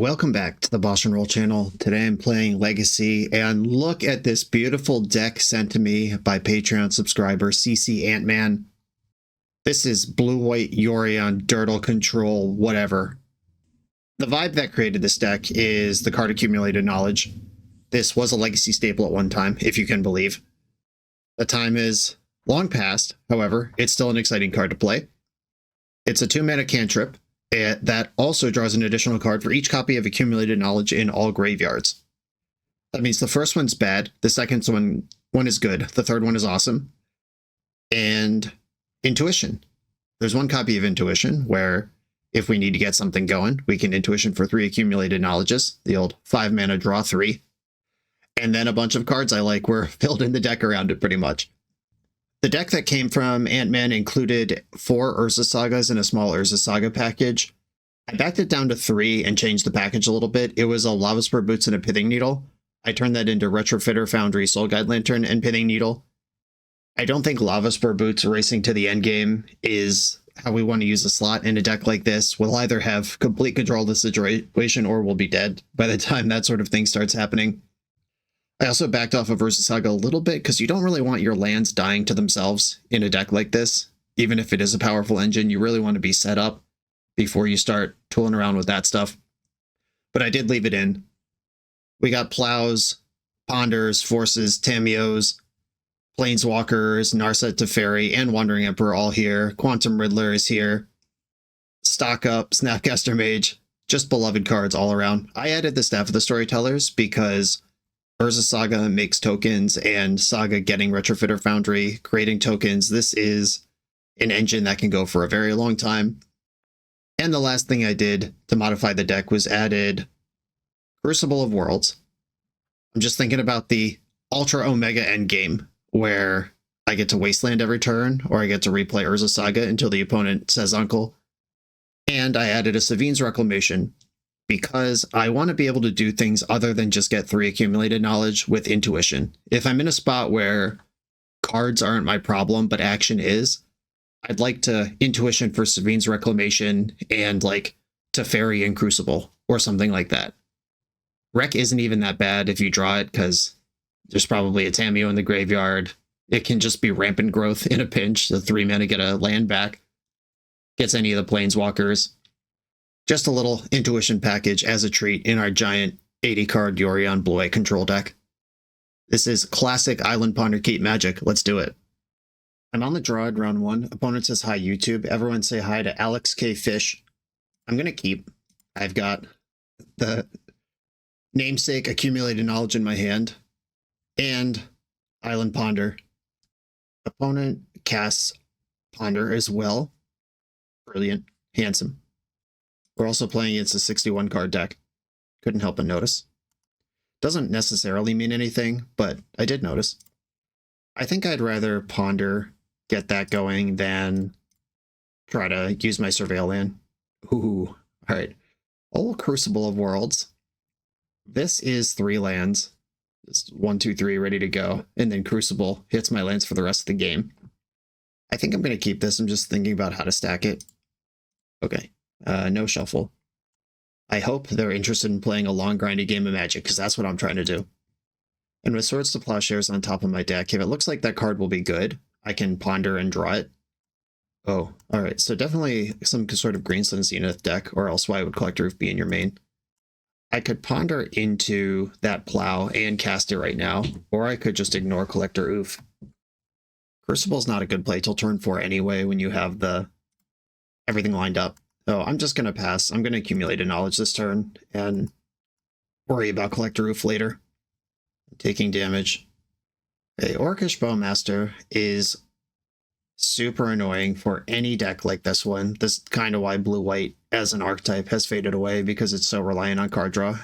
Welcome back to the BoshNRoll channel. Today I'm playing Legacy, and look at this beautiful deck sent to me by Patreon subscriber CC Antman. This is blue-white Yorion, Dirtle control, whatever. The vibe that created this deck is the card Accumulated Knowledge. This was a Legacy staple at one time, if you can believe. The time is long past, however, it's still an exciting card to play. It's a 2-mana cantrip that also draws an additional card for each copy of Accumulated Knowledge in all graveyards. That means the first one's bad, the second one is good, the third one is awesome. And Intuition. There's one copy of Intuition where if we need to get something going, we can Intuition for 3 Accumulated Knowledges, the old 5-mana draw 3. And then a bunch of cards I like were filled in the deck around it pretty much. The deck that came from Ant-Man included 4 Urza Sagas and a small Urza Saga package. I backed it down to 3 and changed the package a little bit. It was a Lava Spur Boots and a Pithing Needle. I turned that into Retrofitter, Foundry, Soul Guide Lantern, and Pithing Needle. I don't think Lava Spur Boots racing to the end game is how we want to use a slot in a deck like this. We'll either have complete control of the situation or we'll be dead by the time that sort of thing starts happening. I also backed off of Urza Saga a little bit because you don't really want your lands dying to themselves in a deck like this. Even if it is a powerful engine, you really want to be set up before you start tooling around with that stuff. But I did leave it in. We got Plows, Ponders, Forces, Tamios, Planeswalkers, Narset Teferi, and Wandering Emperor all here. Quantum Riddler is here. Stock Up, Snapcaster Mage, just beloved cards all around. I added the Staff of the Storytellers because Urza Saga makes tokens, and Saga getting Retrofitter Foundry, creating tokens. This is an engine that can go for a very long time. And the last thing I did to modify the deck was added Crucible of Worlds. I'm just thinking about the Ultra Omega endgame, where I get to Wasteland every turn, or I get to replay Urza Saga until the opponent says Uncle. And I added a Savine's Reclamation, because I want to be able to do things other than just get 3 Accumulated Knowledge with Intuition. If I'm in a spot where cards aren't my problem, but action is, I'd like to Intuition for Savine's Reclamation and like Teferi and Crucible or something like that. Rec isn't even that bad if you draw it because there's probably a Tameo in the graveyard. It can just be Rampant Growth in a pinch. The 3 mana get a land back. Gets any of the Planeswalkers. Just a little Intuition package as a treat in our giant 80-card Yorion Blue-White control deck. This is classic Island Ponder Keep magic. Let's do it. I'm on the draw at round 1. Opponent says hi YouTube. Everyone say hi to Alex K. Fish. I'm going to keep. I've got the namesake Accumulated Knowledge in my hand. And Island Ponder. Opponent casts Ponder as well. Brilliant. Handsome. We're also playing against a 61 card deck. Couldn't help but notice. Doesn't necessarily mean anything, but I did notice. I think I'd rather Ponder, get that going, than try to use my Surveil land. Ooh, alright. Old Crucible of Worlds. This is 3 lands. Just 1, 2, 3, ready to go. And then Crucible hits my lands for the rest of the game. I think I'm going to keep this. I'm just thinking about how to stack it. Okay. No shuffle. I hope they're interested in playing a long, grindy game of Magic, because that's what I'm trying to do. And with Swords to Plowshares on top of my deck, if it looks like that card will be good, I can Ponder and draw it. Oh, alright, so definitely some sort of Greenstone Zenith deck, or else why would Collector Roof be in your main? I could Ponder into that Plow and cast it right now, or I could just ignore Collector Oof. Crucible's not a good play till turn 4 anyway, when you have everything lined up. So I'm just going to pass. I'm going to accumulate a knowledge this turn and worry about Collector Roof later. Taking damage. Okay, Orcish Bowmaster is super annoying for any deck like this one. This is kind of why blue-white as an archetype has faded away, because it's so reliant on card draw.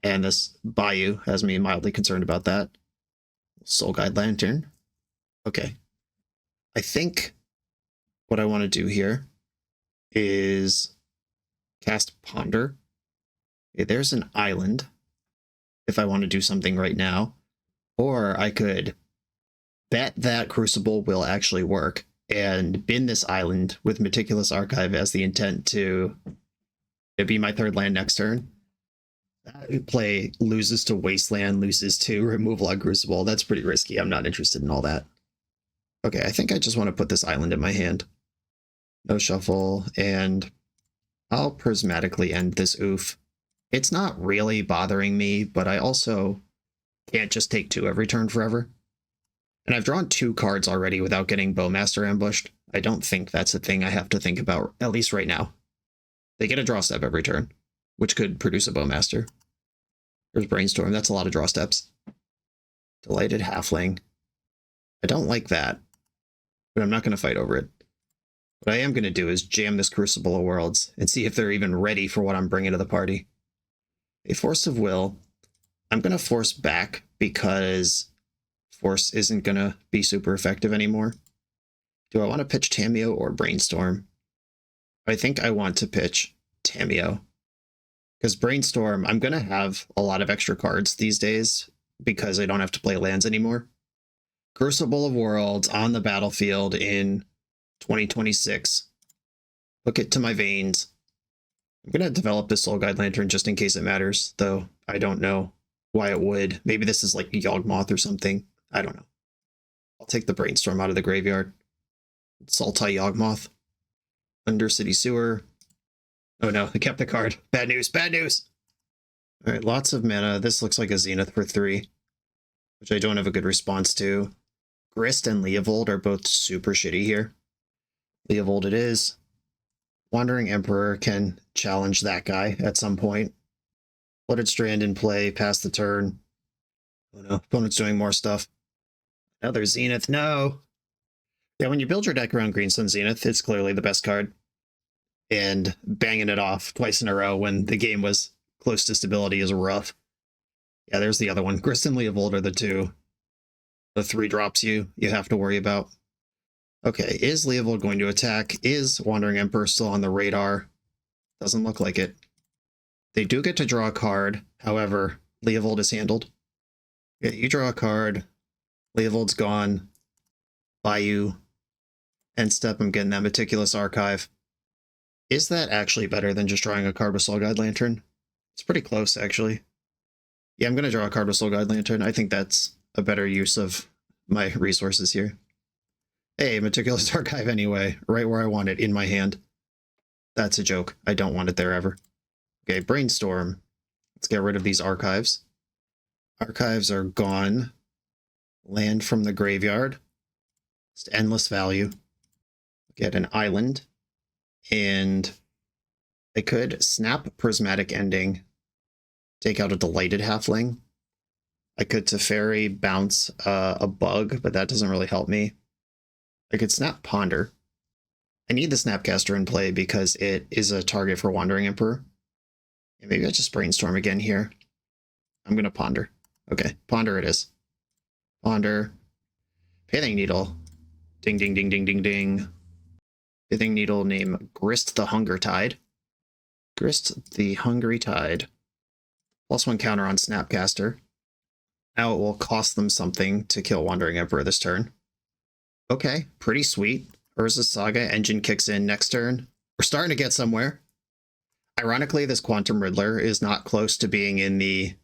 And this Bayou has me mildly concerned about that. Soul Guide Lantern. Okay. I think what I want to do here is cast Ponder. Okay, there's an island if I want to do something right now. Or I could bet that Crucible will actually work and bin this island with Meticulous Archive as the intent to It'd be my third land next turn. Play loses to Wasteland, loses to Removal on Crucible. That's pretty risky. I'm not interested in all that. Okay, I think I just want to put this island in my hand. No shuffle, and I'll prismatically end this oof. It's not really bothering me, but I also can't just take 2 every turn forever. And I've drawn 2 cards already without getting Bowmaster ambushed. I don't think that's a thing I have to think about, at least right now. They get a draw step every turn, which could produce a Bowmaster. There's Brainstorm. That's a lot of draw steps. Delighted Halfling. I don't like that, but I'm not going to fight over it. What I am going to do is jam this Crucible of Worlds and see if they're even ready for what I'm bringing to the party. A Force of Will. I'm going to force back because Force isn't going to be super effective anymore. Do I want to pitch Tamiyo or Brainstorm? I think I want to pitch Tamiyo. Because Brainstorm, I'm going to have a lot of extra cards these days because I don't have to play lands anymore. Crucible of Worlds on the battlefield in 2026. Hook it to my veins. I'm going to develop this Soul Guide Lantern just in case it matters, though I don't know why it would. Maybe this is like Yawgmoth or something. I don't know. I'll take the Brainstorm out of the graveyard. Sultai Yawgmoth. Undercity Sewer. Oh no, I kept the card. Bad news, bad news! Alright, lots of mana. This looks like a Zenith for 3, which I don't have a good response to. Grist and Leovold are both super shitty here. Leovold it is. Wandering Emperor can challenge that guy at some point. Flooded Strand in play, pass the turn. Oh no, opponent's doing more stuff. Another Zenith, no! Yeah, when you build your deck around Green Sun Zenith, it's clearly the best card. And banging it off twice in a row when the game was close to stability is rough. Yeah, there's the other one. Grist and Leovold are the 2. The 3 drops you have to worry about. Okay, is Leovold going to attack? Is Wandering Emperor still on the radar? Doesn't look like it. They do get to draw a card. However, Leovold is handled. Yeah, you draw a card. Leovold's gone. Bayou. End step, I'm getting that Meticulous Archive. Is that actually better than just drawing a card with Soul Guide Lantern? It's pretty close, actually. Yeah, I'm going to draw a card with Soul Guide Lantern. I think that's a better use of my resources here. Hey, Meticulous Archive anyway, right where I want it, in my hand. That's a joke. I don't want it there ever. Okay, Brainstorm. Let's get rid of these archives. Archives are gone. Land from the graveyard. Just endless value. Get an island. And I could snap Prismatic Ending. Take out a Delighted Halfling. I could Teferi bounce a bug, but that doesn't really help me. I could snap Ponder. I need the Snapcaster in play because it is a target for Wandering Emperor. And maybe I just Brainstorm again here. I'm going to Ponder. Okay, Ponder it is. Ponder. Pithing Needle. Ding, ding, ding, ding, ding, ding. Pithing Needle name Grist the Hunger Tide. Grist the Hungry Tide. +1 counter on Snapcaster. Now it will cost them something to kill Wandering Emperor this turn. Okay, pretty sweet. Urza's Saga engine kicks in next turn. We're starting to get somewhere. Ironically, this Quantum Riddler is not close to being in the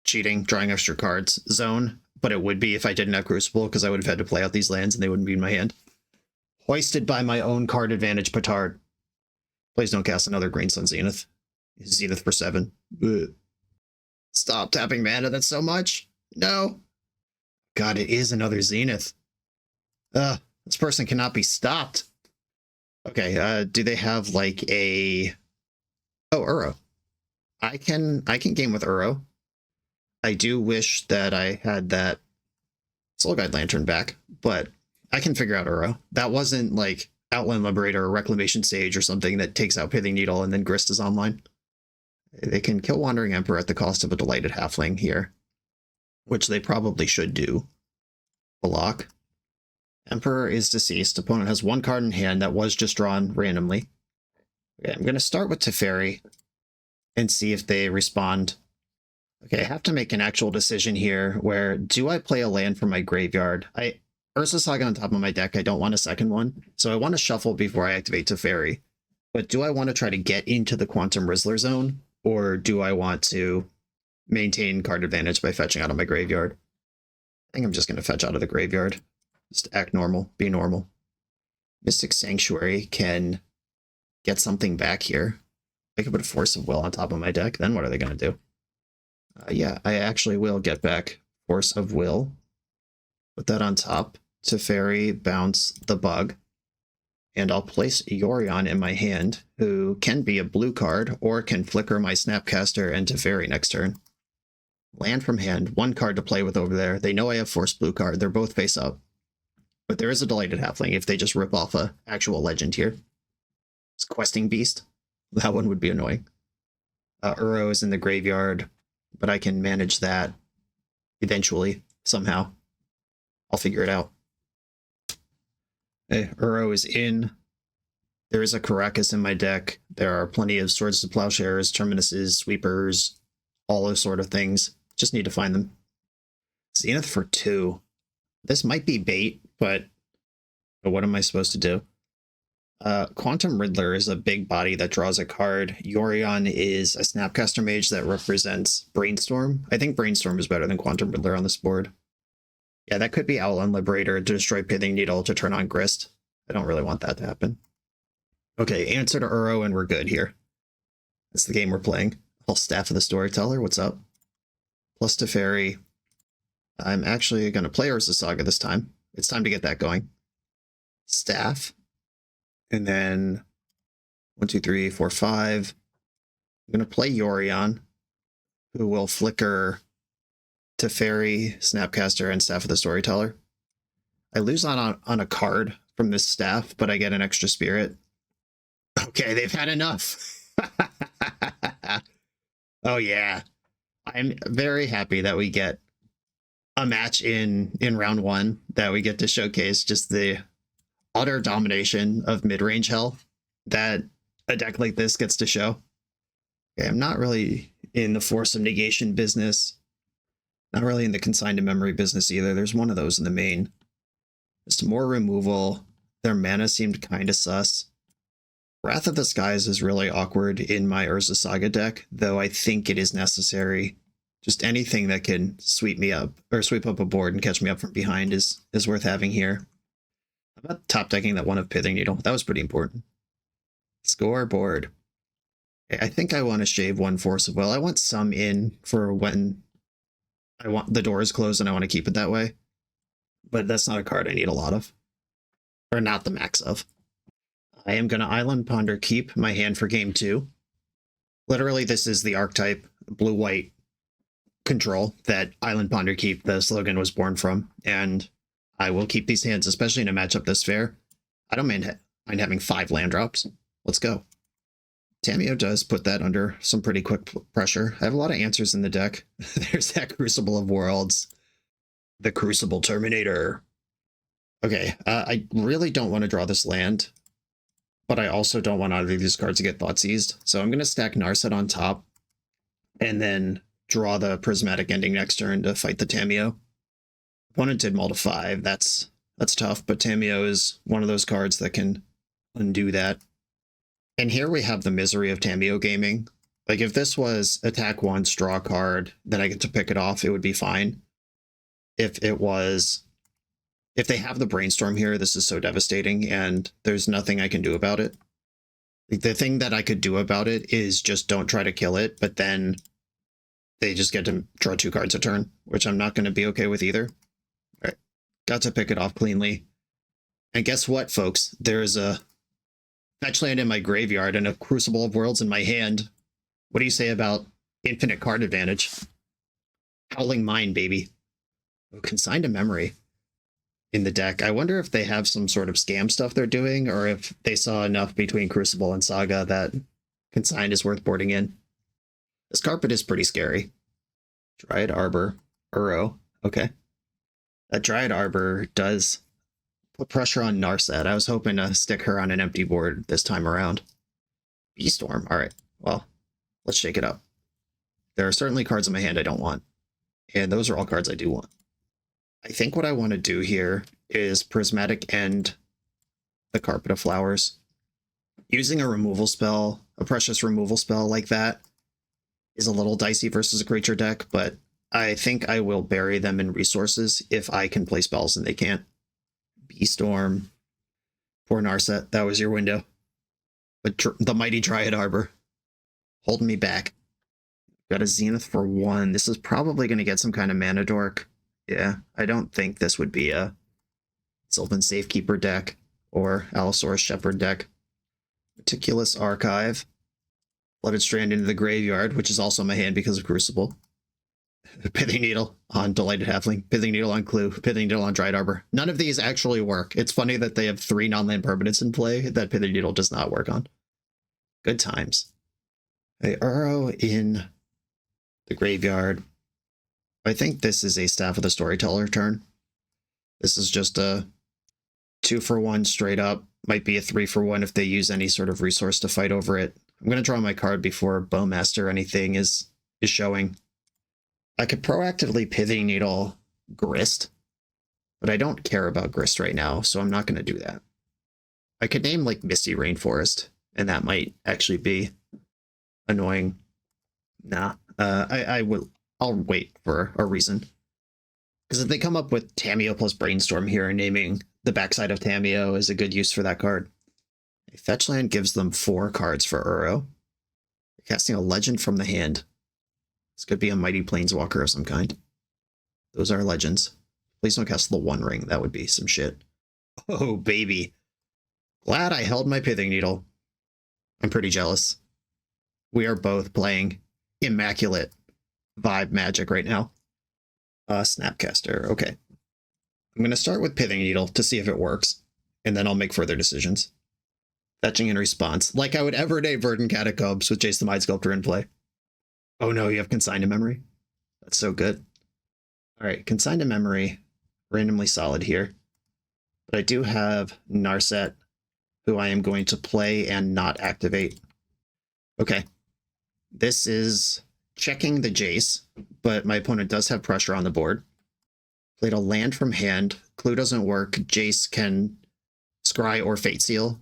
cheating, drawing extra cards zone, but it would be if I didn't have Crucible, because I would have had to play out these lands and they wouldn't be in my hand. Hoisted by my own card advantage, Petard. Please don't cast another Green Sun Zenith. Zenith for 7. Ugh. Stop tapping mana, that's so much. No. God, it is another Zenith. This person cannot be stopped. Okay, do they have like a... Oh, Uro. I can game with Uro. I do wish that I had that Soul Guide Lantern back, but I can figure out Uro. That wasn't like Outland Liberator or Reclamation Sage or something that takes out Pithing Needle and then Grist is online. They can kill Wandering Emperor at the cost of a Delighted Halfling here, which they probably should do. Block. Emperor is deceased. Opponent has 1 card in hand that was just drawn randomly. Okay, I'm going to start with Teferi and see if they respond. Okay, I have to make an actual decision here where, do I play a land from my graveyard? Urza's Saga on top of my deck, I don't want a second one, so I want to shuffle before I activate Teferi. But do I want to try to get into the Quantum Rizzler zone, or do I want to maintain card advantage by fetching out of my graveyard? I think I'm just going to fetch out of the graveyard. Just act normal, be normal. Mystic Sanctuary can get something back here. I could put a Force of Will on top of my deck. Then what are they going to do? Yeah, I actually will get back Force of Will. Put that on top. Teferi, bounce the bug. And I'll place Yorion in my hand, who can be a blue card, or can flicker my Snapcaster and Teferi next turn. Land from hand, one card to play with over there. They know I have Force Blue card. They're both face up. But there is a Delighted Halfling if they just rip off a actual legend here. It's Questing Beast. That one would be annoying. Uro is in the graveyard, but I can manage that eventually, somehow. I'll figure it out. Okay, Uro is in. There is a Caracas in my deck. There are plenty of Swords to Plowshares, Terminuses, Sweepers, all those sort of things. Just need to find them. Zenith for 2. This might be bait, but what am I supposed to do? Quantum Riddler is a big body that draws a card. Yorion is a Snapcaster Mage that represents Brainstorm. I think Brainstorm is better than Quantum Riddler on this board. Yeah, that could be Outland Liberator to destroy Pithing Needle to turn on Grist. I don't really want that to happen. Okay, answer to Uro and we're good here. That's the game we're playing. I'll Staff of the Storyteller, what's up? Plus Teferi. I'm actually going to play Urza Saga this time. It's time to get that going. Staff. And then 1, 2, 3, 4, 5. I'm going to play Yorion, who will flicker Teferi, Snapcaster, and Staff of the Storyteller. I lose on a card from this staff, but I get an extra spirit. Okay, they've had enough. Oh yeah. I'm very happy that we get a match in round 1, that we get to showcase just the utter domination of mid-range hell that a deck like this gets to show. Okay, I'm not really in the Force of Negation business. Not really in the Consigned to Memory business either. There's one of those in the main. Just more removal. Their mana seemed kind of sus. Wrath of the Skies is really awkward in my Urza Saga deck, though I think it is necessary. Just anything that can sweep me up, or sweep up a board and catch me up from behind is worth having here. How about top decking that one of Pithing Needle? That was pretty important. Scoreboard. Okay, I think I want to shave 1 Force of Will. I want some in for when I want the door is closed and I want to keep it that way. But that's not a card I need a lot of. Or not the max of. I am going to Island Ponder keep my hand for game 2. Literally, this is the archetype blue-white control that Island Ponder keep, the slogan, was born from. And I will keep these hands, especially in a matchup this fair. I don't mind having 5 land drops. Let's go. Tamiyo does put that under some pretty quick pressure. I have a lot of answers in the deck. There's that Crucible of Worlds. The Crucible Terminator. Okay, I really don't want to draw this land, but I also don't want either of these cards to get thought seized. So I'm going to stack Narset on top and then draw the Prismatic Ending next turn to fight the Tamiyo. Opponent did mull to 5. That's tough, but Tamiyo is one of those cards that can undo that. And here we have the misery of Tamiyo gaming. Like, if this was attack 1, draw a card, then I get to pick it off, it would be fine. If they have the Brainstorm here, this is so devastating, and there's nothing I can do about it. The thing that I could do about it is just don't try to kill it, but then they just get to draw 2 cards a turn, which I'm not going to be okay with either. All right, got to pick it off cleanly. And guess what, folks? There's a fetch land in my graveyard and a Crucible of Worlds in my hand. What do you say about infinite card advantage? Howling Mine, baby. Oh, Consigned to Memory in the deck. I wonder if they have some sort of scam stuff they're doing, or if they saw enough between Crucible and Saga that Consigned is worth boarding in. This carpet is pretty scary. Dryad Arbor. Uro. Okay. That Dryad Arbor does put pressure on Narset. I was hoping to stick her on an empty board this time around. Beestorm. Alright. Well, let's shake it up. There are certainly cards in my hand I don't want. And those are all cards I do want. I think what I want to do here is Prismatic End the Carpet of Flowers. Using a removal spell, a precious removal spell like that, is a little dicey versus a creature deck, but I think I will bury them in resources if I can play spells and they can't. Beestorm. Poor Narset, that was your window. But the Mighty Dryad Arbor. Holding me back. Got a Zenith for 1. This is probably going to get some kind of mana dork. Yeah, I don't think this would be a Sylvan Safekeeper deck or Allosaurus Shepherd deck. Meticulous Archive. Flooded Strand into the graveyard, which is also in my hand because of Crucible. Pithing Needle on Delighted Halfling. Pithing Needle on Clue. Pithing Needle on Dryad Arbor. None of these actually work. It's funny that they have 3 non-land permanents in play that Pithing Needle does not work on. Good times. A Uro in the graveyard. I think this is a Staff of the Storyteller turn. This is just a 2-for-1 straight up. Might be a 3-for-1 if they use any sort of resource to fight over it. I'm going to draw my card before Bowmaster or anything is showing. I could proactively Pithing Needle Grist, but I don't care about Grist right now, so I'm not going to do that. I could name like Misty Rainforest, and that might actually be annoying. Nah, I'll wait for a reason. Because if they come up with Tamiyo plus Brainstorm here, and naming the backside of Tamiyo is a good use for that card. A fetch land gives them 4 cards for Uro. Casting a legend from the hand. This could be a Mighty Planeswalker of some kind. Those are legends. Please don't cast the One Ring. That would be some shit. Oh, baby. Glad I held my Pithing Needle. I'm pretty jealous. We are both playing immaculate vibe Magic right now. Snapcaster. Okay. I'm going to start with Pithing Needle to see if it works, and then I'll make further decisions. Fetching in response, like I would everyday Verdant Catacombs with Jace the Mind Sculptor in play. Oh no, you have Consigned to Memory? That's so good. Alright, Consigned to Memory, randomly solid here. But I do have Narset, who I am going to play and not activate. Okay. This is checking the Jace, but my opponent does have pressure on the board. Played a land from hand. Clue doesn't work. Jace can scry or Fate Seal.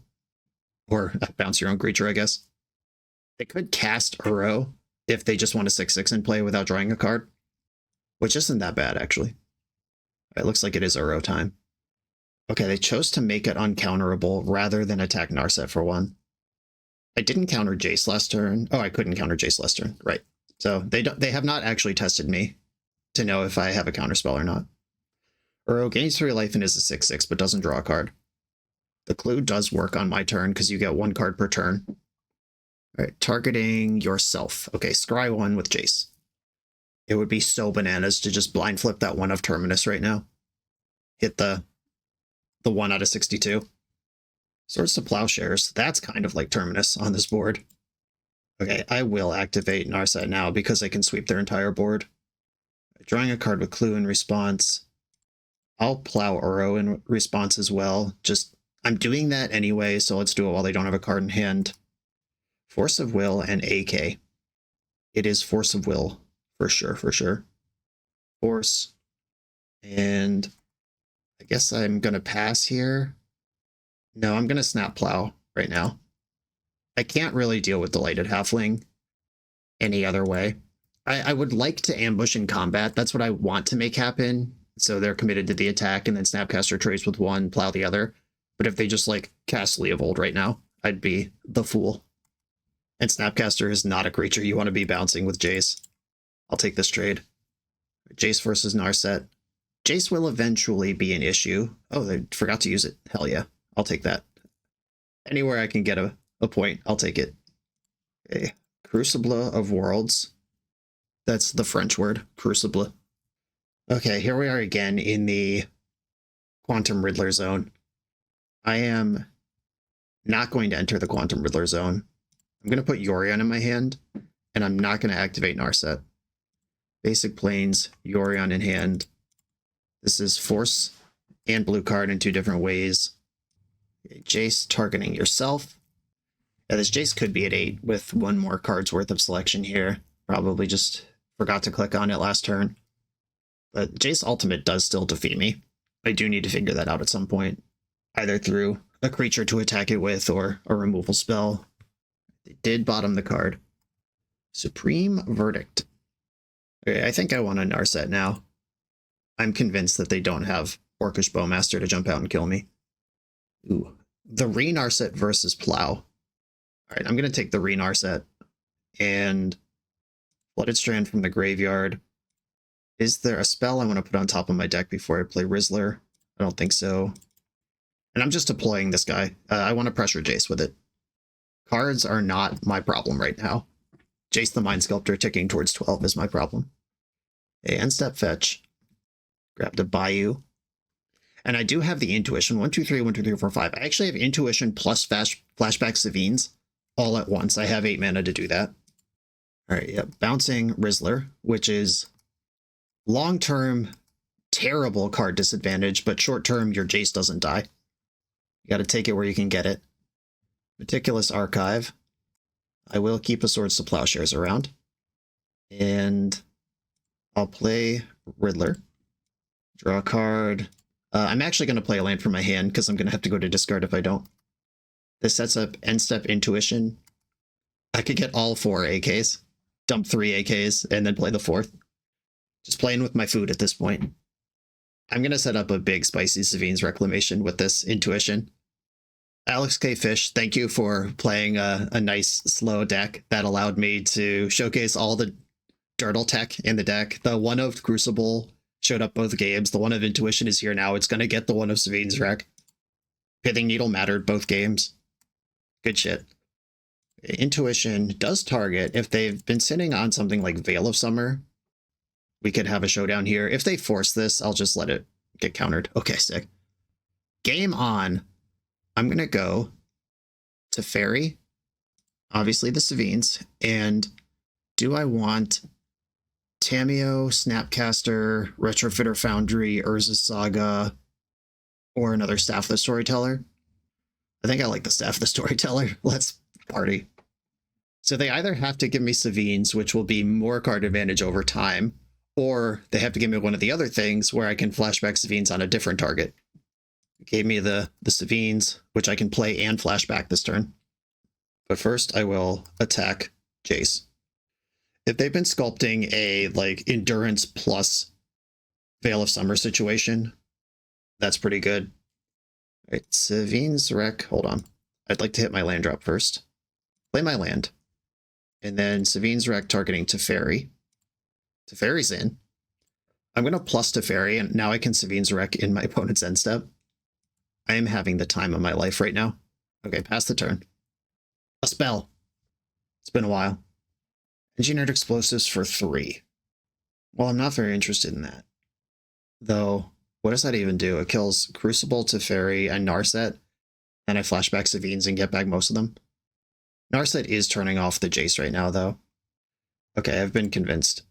Or bounce your own creature, I guess. They could cast Uro if they just want a 6/6 in play without drawing a card. Which isn't that bad, actually. It looks like it is Uro time. Okay, they chose to make it uncounterable rather than attack Narset for 1. I didn't counter Jace last turn. Oh, I couldn't counter Jace last turn. Right. So they have not actually tested me to know if I have a counterspell or not. Uro gains 3 life and is a 6/6, but doesn't draw a card. The Clue does work on my turn because you get 1 card per turn. All right, targeting yourself. Okay, scry 1 with Jace. It would be so bananas to just blind flip that 1 of Terminus right now. Hit the 1 out of 62. Swords to Plowshares. That's kind of like Terminus on this board. Okay, I will activate Narset now because I can sweep their entire board. Drawing a card with Clue in response. I'll plow Uro in response as well. I'm doing that anyway, so let's do it while they don't have a card in hand. Force of Will and AK. It is Force of Will, for sure, for sure. Force. And I guess I'm going to pass here. No, I'm going to Snap Plow right now. I can't really deal with Delighted Halfling any other way. I would like to ambush in combat. That's what I want to make happen. So they're committed to the attack, and then Snapcaster trades with 1, plow the other. But if they just like cast Leovold right now, I'd be the fool. And Snapcaster is not a creature you want to be bouncing with Jace. I'll take this trade. Jace versus Narset. Jace will eventually be an issue. Oh, they forgot to use it. Hell yeah. I'll take that. Anywhere I can get a point, I'll take it. Okay. Crucible of Worlds. That's the French word. Crucible. Okay, here we are again in the Quantum Riddler zone. I am not going to enter the Quantum Riddler zone. I'm going to put Yorion in my hand, and I'm not going to activate Narset. Basic Plains, Yorion in hand. This is Force and blue card in 2 different ways. Okay, Jace targeting yourself. Yeah, this Jace could be at 8 with 1 more card's worth of selection here. Probably just forgot to click on it last turn. But Jace Ultimate does still defeat me. I do need to figure that out at some point. Either through a creature to attack it with or a removal spell. They did bottom the card. Supreme Verdict. Okay, I think I want a Narset now. I'm convinced that they don't have Orcish Bowmaster to jump out and kill me. Ooh. The Re-Narset versus Plow. Alright, I'm going to take the Re-Narset and Flooded Strand from the graveyard. Is there a spell I want to put on top of my deck before I play Rizzler? I don't think so. And I'm just deploying this guy. I want to pressure Jace with it. Cards are not my problem right now. Jace the Mind Sculptor ticking towards 12 is my problem. Okay, end step fetch. Grab the Bayou. And I do have the Intuition. 1, 2, 3, 1, 2, 3, 4, 5. I actually have Intuition plus Flashback Savines all at once. I have 8 mana to do that. Alright, yep. Bouncing Rizzler, which is long-term terrible card disadvantage, but short-term your Jace doesn't die. You gotta take it where you can get it. Meticulous Archive. I will keep a Swords to Plowshares around. And I'll play Riddler. Draw a card. I'm actually going to play a land from my hand because I'm going to have to go to discard if I don't. This sets up end step Intuition. I could get all 4 AKs, dump 3 AKs, and then play the 4th. Just playing with my food at this point. I'm going to set up a big Spicy Savines Reclamation with this Intuition. Alex K. Fish, thank you for playing a nice slow deck that allowed me to showcase all the Dirtle tech in the deck. The one of Crucible showed up both games. The one of Intuition is here now. It's going to get the one of Savines Rec. Pithing Needle mattered both games. Good shit. Intuition does target. If they've been sitting on something like Veil of Summer, we could have a showdown here. If they force this, I'll just let it get countered. Okay, sick. Game on. I'm going to go to Fairy, obviously the Savines, and do I want Tameo, Snapcaster, Retrofitter Foundry, Urza's Saga, or another Staff the Storyteller? I think I like the Staff the Storyteller. Let's party. So they either have to give me Savines, which will be more card advantage over time, or they have to give me one of the other things where I can flashback Savines on a different target. Gave me the Savines, which I can play and flashback this turn. But first I will attack Jace. If they've been sculpting a like Endurance plus Veil of Summer situation, that's pretty good. All right, Savines Rec, hold on. I'd like to hit my land drop first. Play my land. And then Savines Rec targeting Teferi. Teferi's in. I'm going to plus Teferi, and now I can Savines Rec in my opponent's end step. I am having the time of my life right now. Okay, pass the turn. A spell. It's been a while. Engineered Explosives for 3. Well, I'm not very interested in that. Though, what does that even do? It kills Crucible, Teferi, and Narset, and I flashback Savines and get back most of them. Narset is turning off the Jace right now, though. Okay, I've been convinced.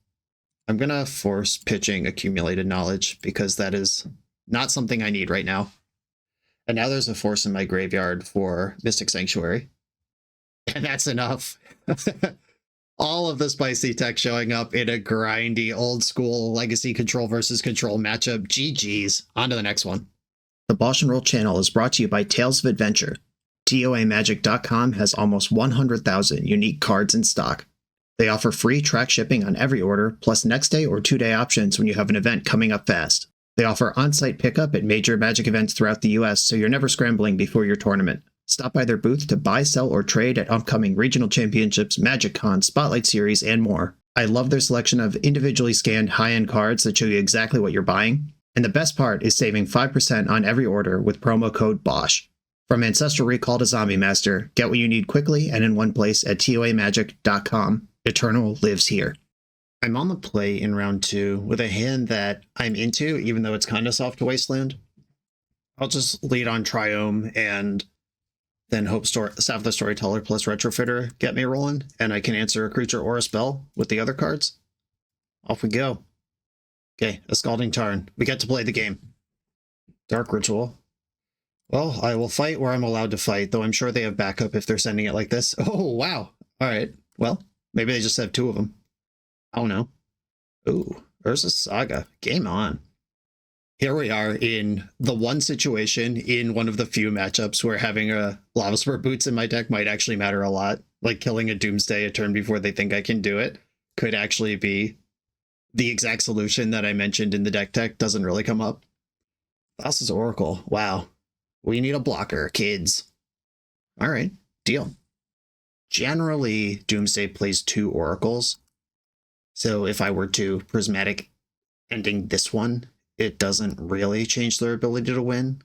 I'm going to force pitching Accumulated Knowledge, because that is not something I need right now. And now there's a force in my graveyard for Mystic Sanctuary. And that's enough. All of the spicy tech showing up in a grindy, old school legacy control versus control matchup. GG's. On to the next one. The BoshNRoll channel is brought to you by Tales of Adventure. TOAMagic.com has almost 100,000 unique cards in stock. They offer free track shipping on every order, plus next day or 2-day options when you have an event coming up fast. They offer on-site pickup at major Magic events throughout the US, so you're never scrambling before your tournament. Stop by their booth to buy, sell, or trade at upcoming regional championships, Magic Con, Spotlight Series, and more. I love their selection of individually scanned high-end cards that show you exactly what you're buying. And the best part is saving 5% on every order with promo code BOSH. From Ancestral Recall to Zombie Master, get what you need quickly and in one place at TOAMagic.com. Eternal lives here. I'm on the play in round 2 with a hand that I'm into, even though it's kind of soft to Wasteland. I'll just lead on Triome and then hope Staff the Storyteller plus Retrofitter get me rolling, and I can answer a creature or a spell with the other cards. Off we go. Okay, a Scalding Tarn. We get to play the game. Dark Ritual. Well, I will fight where I'm allowed to fight, though I'm sure they have backup if they're sending it like this. Oh, wow. All right. Well, maybe they just have 2 of them. I don't know. Ooh, Urza's Saga. Game on. here we are in the one situation in one of the few matchups where having a Lava Spurt Boots in my deck might actually matter a lot. Like killing a Doomsday a turn before they think I can do it could actually be the exact solution that I mentioned in the deck tech. Doesn't really come up. Thassa's Oracle. Wow. We need a blocker, kids. All right, deal. Generally, Doomsday plays 2 Oracles. So if I were to Prismatic ending this one, it doesn't really change their ability to win.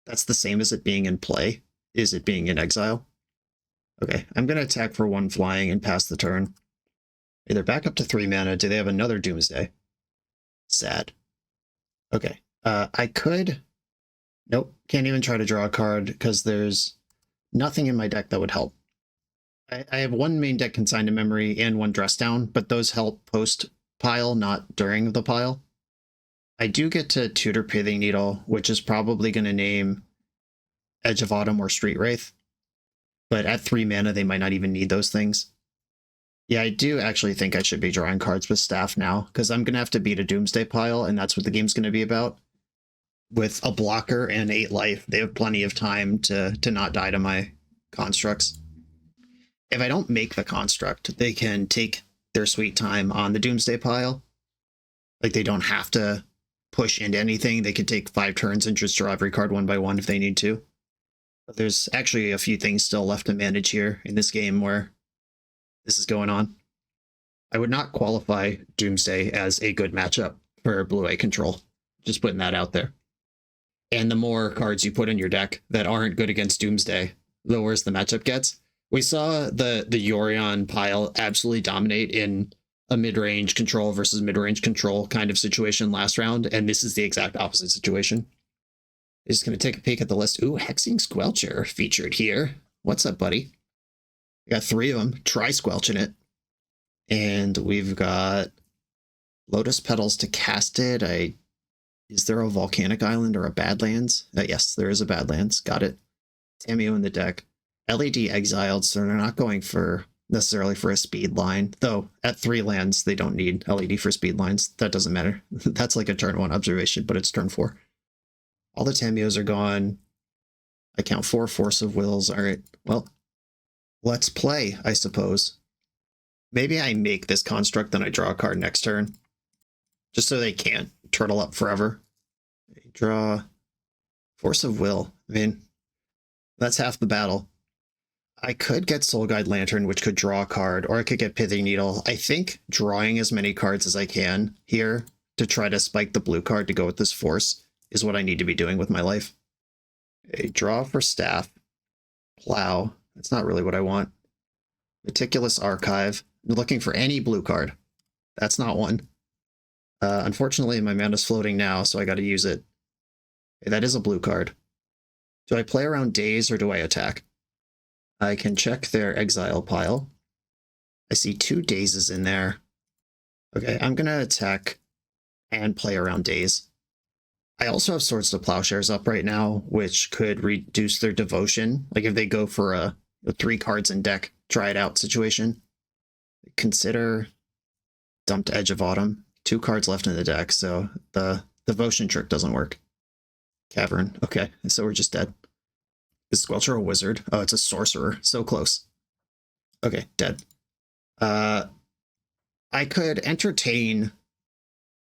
That's the same as it being in play. Is it being in exile? Okay, I'm going to attack for 1 flying and pass the turn. They're back up to 3 mana. Do they have another Doomsday? Sad. Okay, I could... Nope, can't even try to draw a card because there's nothing in my deck that would help. I have 1 main deck Consigned to Memory and 1 Dress Down, but those help post-pile, not during the pile. I do get to tutor Pithing Needle, which is probably going to name Edge of Autumn or Street Wraith. But at 3 mana, they might not even need those things. Yeah, I do actually think I should be drawing cards with Staff now, because I'm going to have to beat a Doomsday pile, and that's what the game's going to be about. With a blocker and 8 life, they have plenty of time to not die to my constructs. If I don't make the construct, they can take their sweet time on the Doomsday pile. Like, they don't have to push into anything. They could take 5 turns and just draw every card 1 by 1 if they need to. But there's actually a few things still left to manage here in this game where this is going on. I would not qualify Doomsday as a good matchup for blue-white control. Just putting that out there. And the more cards you put in your deck that aren't good against Doomsday, the worse the matchup gets. We saw the Yorion pile absolutely dominate in a mid-range control versus mid-range control kind of situation last round, and this is the exact opposite situation. I'm just going to take a peek at the list. Ooh, Hexing Squelcher featured here. What's up, buddy? We got 3 of them. Try squelching it. And we've got Lotus Petals to cast it. Is there a Volcanic Island or a Badlands? Yes, there is a Badlands. Got it. Tamiyo in the deck. LED exiled, so they're not going for necessarily for a speed line. Though, at 3 lands, they don't need LED for speed lines. That doesn't matter. That's like a turn 1 observation, but it's turn 4. All the Tamiyos are gone. I count 4 Force of Wills. All right, well, let's play, I suppose. Maybe I make this construct, then I draw a card next turn. Just so they can't turtle up forever. Draw Force of Will. I mean, that's half the battle. I could get Soul Guide Lantern, which could draw a card, or I could get Pithing Needle. I think drawing as many cards as I can here to try to spike the blue card to go with this Force is what I need to be doing with my life. A draw for Staff. Plow. That's not really what I want. Meticulous Archive. I'm looking for any blue card. That's not one. Unfortunately, my mana's floating now, so I got to use it. Okay, that is a blue card. Do I play around Daze or do I attack? I can check their exile pile. I see 2 Dazes in there. Okay, I'm going to attack and play around Daze. I also have Swords to Plowshares up right now, which could reduce their devotion. Like if they go for a 3 cards in deck, try it out situation. Consider dumped Edge of Autumn. 2 cards left in the deck, so the devotion trick doesn't work. Cavern. Okay, so we're just dead. Is Squelcher a wizard? Oh, it's a sorcerer. So close. Okay, dead. I could entertain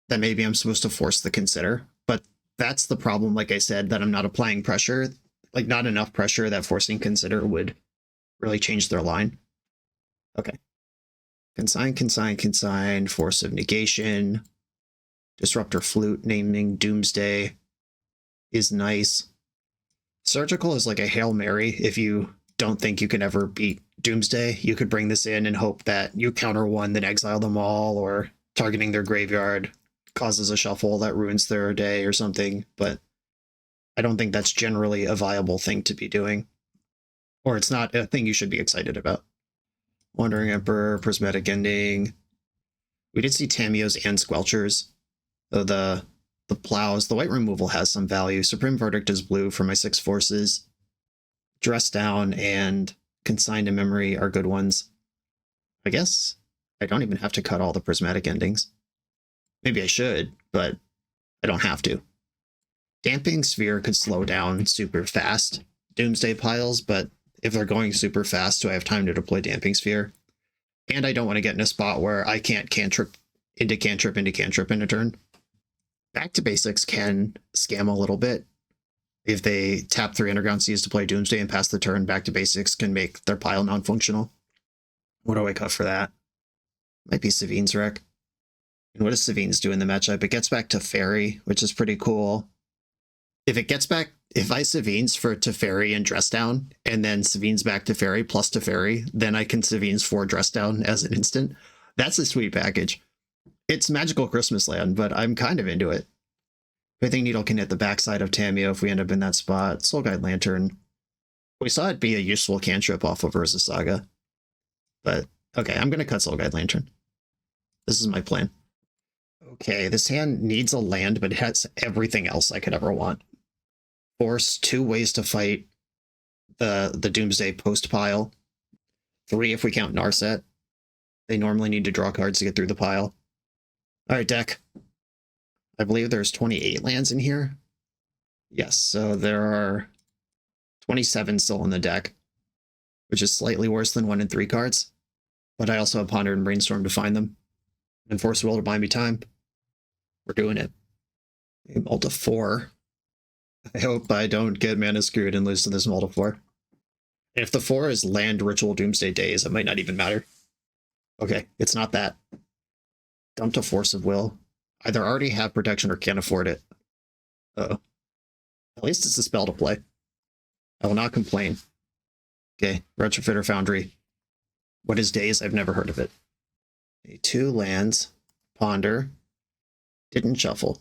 that maybe I'm supposed to force the Consider, but that's the problem, like I said, that I'm not applying pressure. Like, not enough pressure that forcing Consider would really change their line. Okay. Consign, Force of Negation. Disruptor Flute, naming Doomsday is nice. Surgical is like a Hail Mary. If you don't think you can ever beat Doomsday, you could bring this in and hope that you counter 1, then exile them all, or targeting their graveyard causes a shuffle that ruins their day or something, but I don't think that's generally a viable thing to be doing. Or it's not a thing you should be excited about. Wandering Emperor, Prismatic Ending. We did see Tamiyos and Squelchers, though the plows, the white removal has some value. Supreme Verdict is blue for my 6 forces. Dress Down and Consigned to Memory are good ones. I guess I don't even have to cut all the prismatic endings. Maybe I should, but I don't have to. Damping Sphere could slow down super fast Doomsday piles, but if they're going super fast, do I have time to deploy Damping Sphere? And I don't want to get in a spot where I can't cantrip into cantrip into cantrip in a turn. Back to Basics can scam a little bit. If they tap 3 Underground Seas to play Doomsday and pass the turn, Back to Basics can make their pile non-functional. What do I cut for that? Might be Savine's Wreck. And what does Savine's do in the matchup? It gets back to Fairy, which is pretty cool. If it gets back, if I Savine's for Teferi and Dress Down, and then Savine's back to Fairy plus Teferi, then I can Savine's for Dress Down as an instant. That's a sweet package. It's Magical Christmas Land, but I'm kind of into it. I think Needle can hit the backside of Tamiyo if we end up in that spot. Soul Guide Lantern. We saw it be a useful cantrip off of Urza Saga. But, okay, I'm going to cut Soul Guide Lantern. This is my plan. Okay, this hand needs a land, but it has everything else I could ever want. Force, 2 ways to fight the Doomsday post pile. 3 if we count Narset. They normally need to draw cards to get through the pile. Alright, deck. I believe there's 28 lands in here. Yes, so there are 27 still in the deck, which is slightly worse than 1 and 3 cards. But I also have Ponder and Brainstorm to find them. And Force Will to buy me time. We're doing it. Multi 4. I hope I don't get mana screwed and lose to this multi 4. If the 4 is land Ritual Doomsday Days, it might not even matter. Okay, it's not that. Dump to Force of Will. Either already have protection or can't afford it. Uh-oh. At least it's a spell to play. I will not complain. Okay, Retrofitter Foundry. What is Days? I've never heard of it. Okay, 2 lands. Ponder. Didn't shuffle.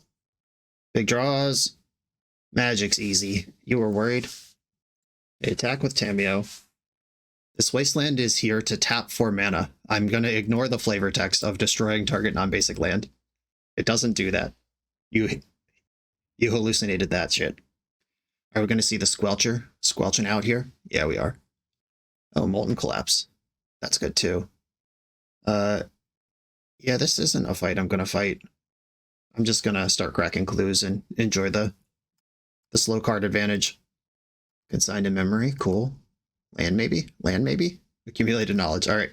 Big draws. Magic's easy. You were worried? Okay, attack with Tamiyo. This Wasteland is here to tap 4 mana. I'm going to ignore the flavor text of destroying target non-basic land. It doesn't do that. You hallucinated that shit. Are we going to see the Squelcher squelching out here? Yeah, we are. Oh, Molten Collapse. That's good too. Yeah, this isn't a fight I'm going to fight. I'm just going to start cracking clues and enjoy the slow card advantage. Consigned in memory. Cool. Land maybe? Land maybe? Accumulated knowledge. All right.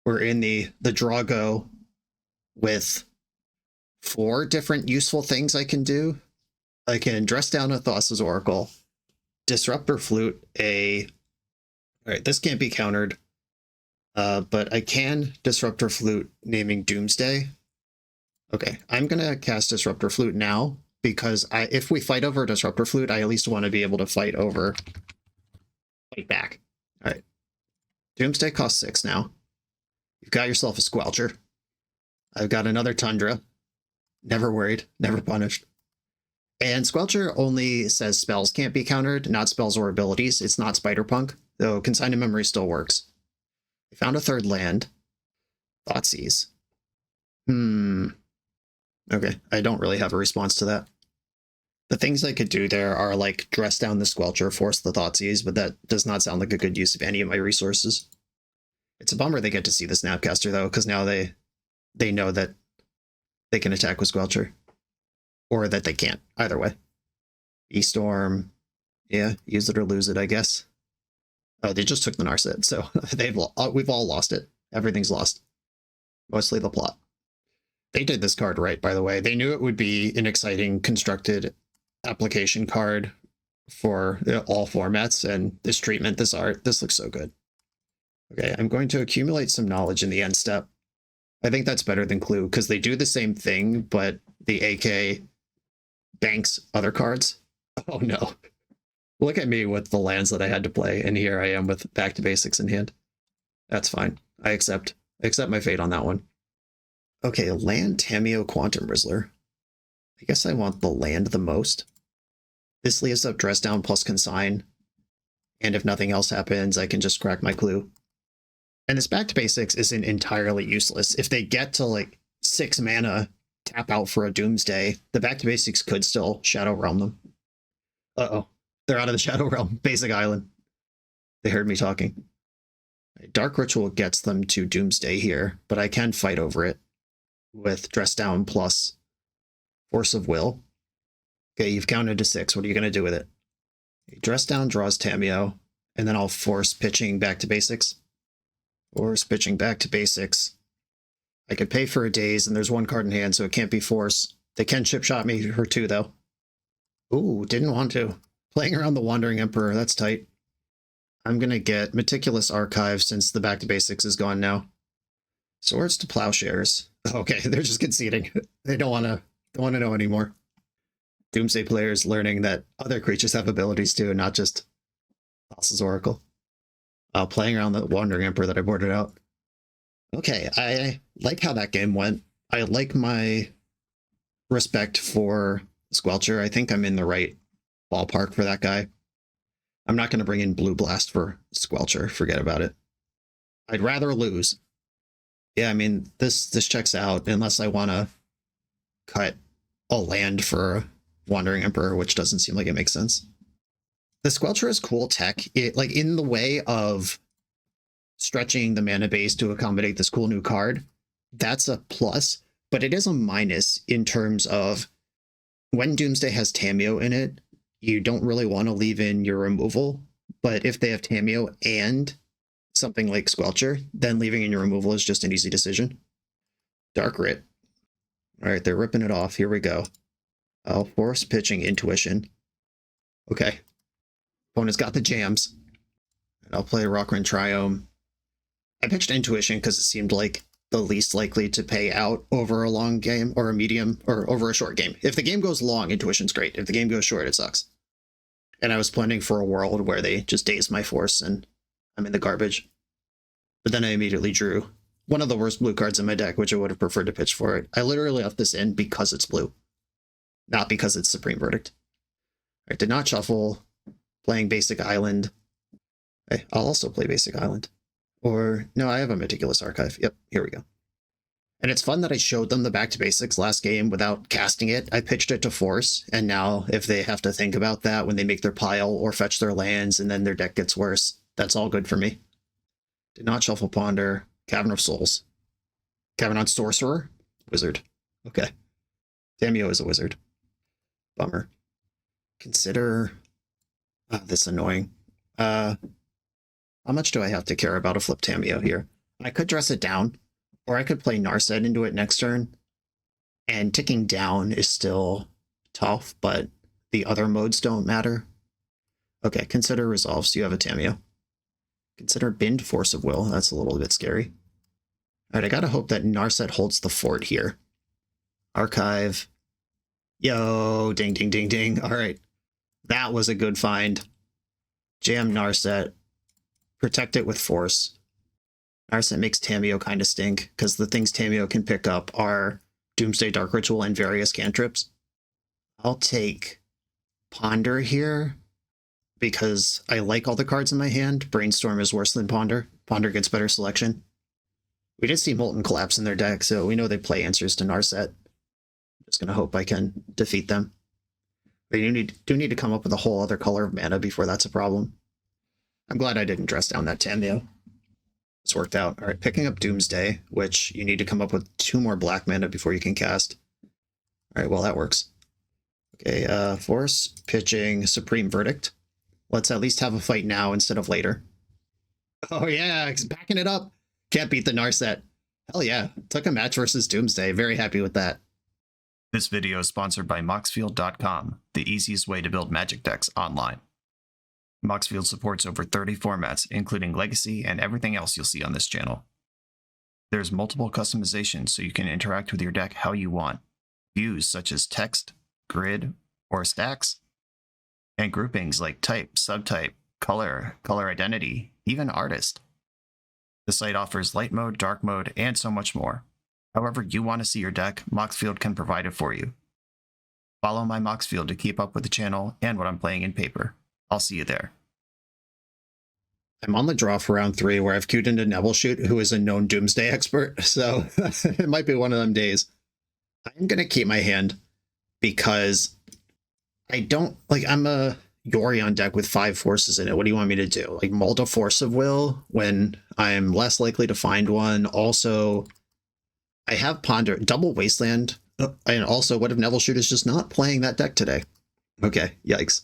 We're in the draw go with 4 different useful things I can do. I can Dress Down a Thassa's Oracle, Disruptor Flute a... Alright, this can't be countered. But I can Disruptor Flute naming Doomsday. Okay, I'm going to cast Disruptor Flute now, because if we fight over Disruptor Flute, I at least want to be able to fight back. Alright. Doomsday costs 6 now. You've got yourself a Squelcher. I've got another Tundra. Never worried, never punished. And Squelcher only says spells can't be countered, not spells or abilities. It's not Spider-Punk, though Consigned in Memory still works. I found a 3rd land. Thoughtseize. Okay, I don't really have a response to that. The things I could do there are like Dress Down the Squelcher, force the Thoughtseize, but that does not sound like a good use of any of my resources. It's a bummer they get to see the Snapcaster, though, because now they know that they can attack with Squelcher. Or that they can't, either way. E-Storm. Yeah, use it or lose it, I guess. Oh, they just took the Narset, so we've all lost it. Everything's lost. Mostly the plot. They did this card right, by the way. They knew it would be an exciting constructed application card for all formats, and this treatment, this art, this looks so good. Okay, I'm going to accumulate some knowledge in the end step. I think that's better than Clue, because they do the same thing, but the AK banks other cards. Oh no. Look at me with the lands that I had to play, and here I am with Back to Basics in hand. That's fine. I accept my fate on that one. Okay, land Tamiyo Quantum Rizzler. I guess I want the land the most. This leaves up Dress Down plus Consign. And if nothing else happens, I can just crack my Clue. And this Back to Basics isn't entirely useless. If they get to like 6 mana, tap out for a Doomsday, the Back to Basics could still Shadow Realm them. Uh-oh. They're out of the Shadow Realm. Basic Island. They heard me talking. Dark Ritual gets them to Doomsday here, but I can fight over it with Dress Down plus Force of Will. Okay, you've counted to 6. What are you going to do with it? Dress down draws Tameo, and then I'll force pitching back to basics. Force pitching back to basics. I could pay for a daze, and there's 1 card in hand, so it can't be force. They can chip shot me for 2, though. Ooh, didn't want to. Playing around the Wandering Emperor, that's tight. I'm going to get Meticulous Archive since the back to basics is gone now. Swords to Plowshares. Okay, they're just conceding. They don't want to know anymore. Doomsday players learning that other creatures have abilities too, and not just Boss's Oracle. Playing around the Wandering Emperor that I boarded out. Okay, I like how that game went. I like my respect for Squelcher. I think I'm in the right ballpark for that guy. I'm not going to bring in Blue Blast for Squelcher. Forget about it. I'd rather lose. Yeah, I mean, this checks out unless I want to cut a land for Wandering Emperor, which doesn't seem like it makes sense. The Squelcher is cool tech. It, like, in the way of stretching the mana base to accommodate this cool new card, that's a plus, but it is a minus in terms of when Doomsday has Tameo in it, you don't really want to leave in your removal, but if they have Tameo and something like Squelcher, then leaving in your removal is just an easy decision. Dark Writ. All right, they're ripping it off. Here we go. I'll force pitching Intuition. Okay. Opponent's got the jams. And I'll play Rockrin Triome. I pitched Intuition because it seemed like the least likely to pay out over a long game or a medium or over a short game. If the game goes long, Intuition's great. If the game goes short, it sucks. And I was planning for a world where they just daze my force and I'm in the garbage. But then I immediately drew one of the worst blue cards in my deck, which I would have preferred to pitch for it. I literally left this in because it's blue, not because it's Supreme Verdict. I did not shuffle. Playing Basic Island. Hey, I'll also play Basic Island. Or, no, I have a Meticulous Archive. Yep, here we go. And it's fun that I showed them the back to basics last game without casting it. I pitched it to force, and now if they have to think about that when they make their pile or fetch their lands and then their deck gets worse, that's all good for me. Did not shuffle Ponder. Cavern of Souls. Cavern on Sorcerer? Wizard. Okay. Tameo is a wizard. Bummer. Consider... this is annoying. How much do I have to care about a flip Tameo here? I could dress it down, or I could play Narset into it next turn. And ticking down is still tough, but the other modes don't matter. Okay, consider Resolves. You have a Tameo. Consider Bind Force of Will. That's a little bit scary. Alright, I gotta hope that Narset holds the fort here. Archive. Yo, ding, ding, ding, ding. Alright. That was a good find. Jam Narset. Protect it with Force. Narset makes Tameo kind of stink, because the things Tameo can pick up are Doomsday Dark Ritual and various cantrips. I'll take Ponder here, because I like all the cards in my hand. Brainstorm is worse than Ponder. Ponder gets better selection. We did see Molten Collapse in their deck, so we know they play answers to Narset. Just gonna hope I can defeat them. But you do need to come up with a whole other color of mana before that's a problem. I'm glad I didn't dress down that Tameo. This worked out. All right, picking up Doomsday, which you need to come up with 2 more black mana before you can cast. All right, well, that works. Okay, Force, pitching Supreme Verdict. Let's at least have a fight now instead of later. Oh yeah, it's backing it up. Can't beat the Narset. Hell yeah, took a match versus Doomsday. Very happy with that. This video is sponsored by Moxfield.com, the easiest way to build Magic decks online. Moxfield supports over 30 formats, including Legacy and everything else you'll see on this channel. There's multiple customizations so you can interact with your deck how you want. Views such as text, grid, or stacks. And groupings like type, subtype, color, color identity, even artist. The site offers light mode, dark mode, and so much more. However you want to see your deck, Moxfield can provide it for you. Follow my Moxfield to keep up with the channel and what I'm playing in paper. I'll see you there. I'm on the draw for round 3 where I've queued into Nevilleshoot, who is a known Doomsday expert, so it might be one of them days. I'm going to keep my hand because I don't, like, I'm a Yorion deck with 5 forces in it. What do you want me to do? Like, mold a Force of Will when I'm less likely to find one. Also, I have Ponder, double Wasteland, and also what if Nevilleshoot is just not playing that deck today? Okay, yikes.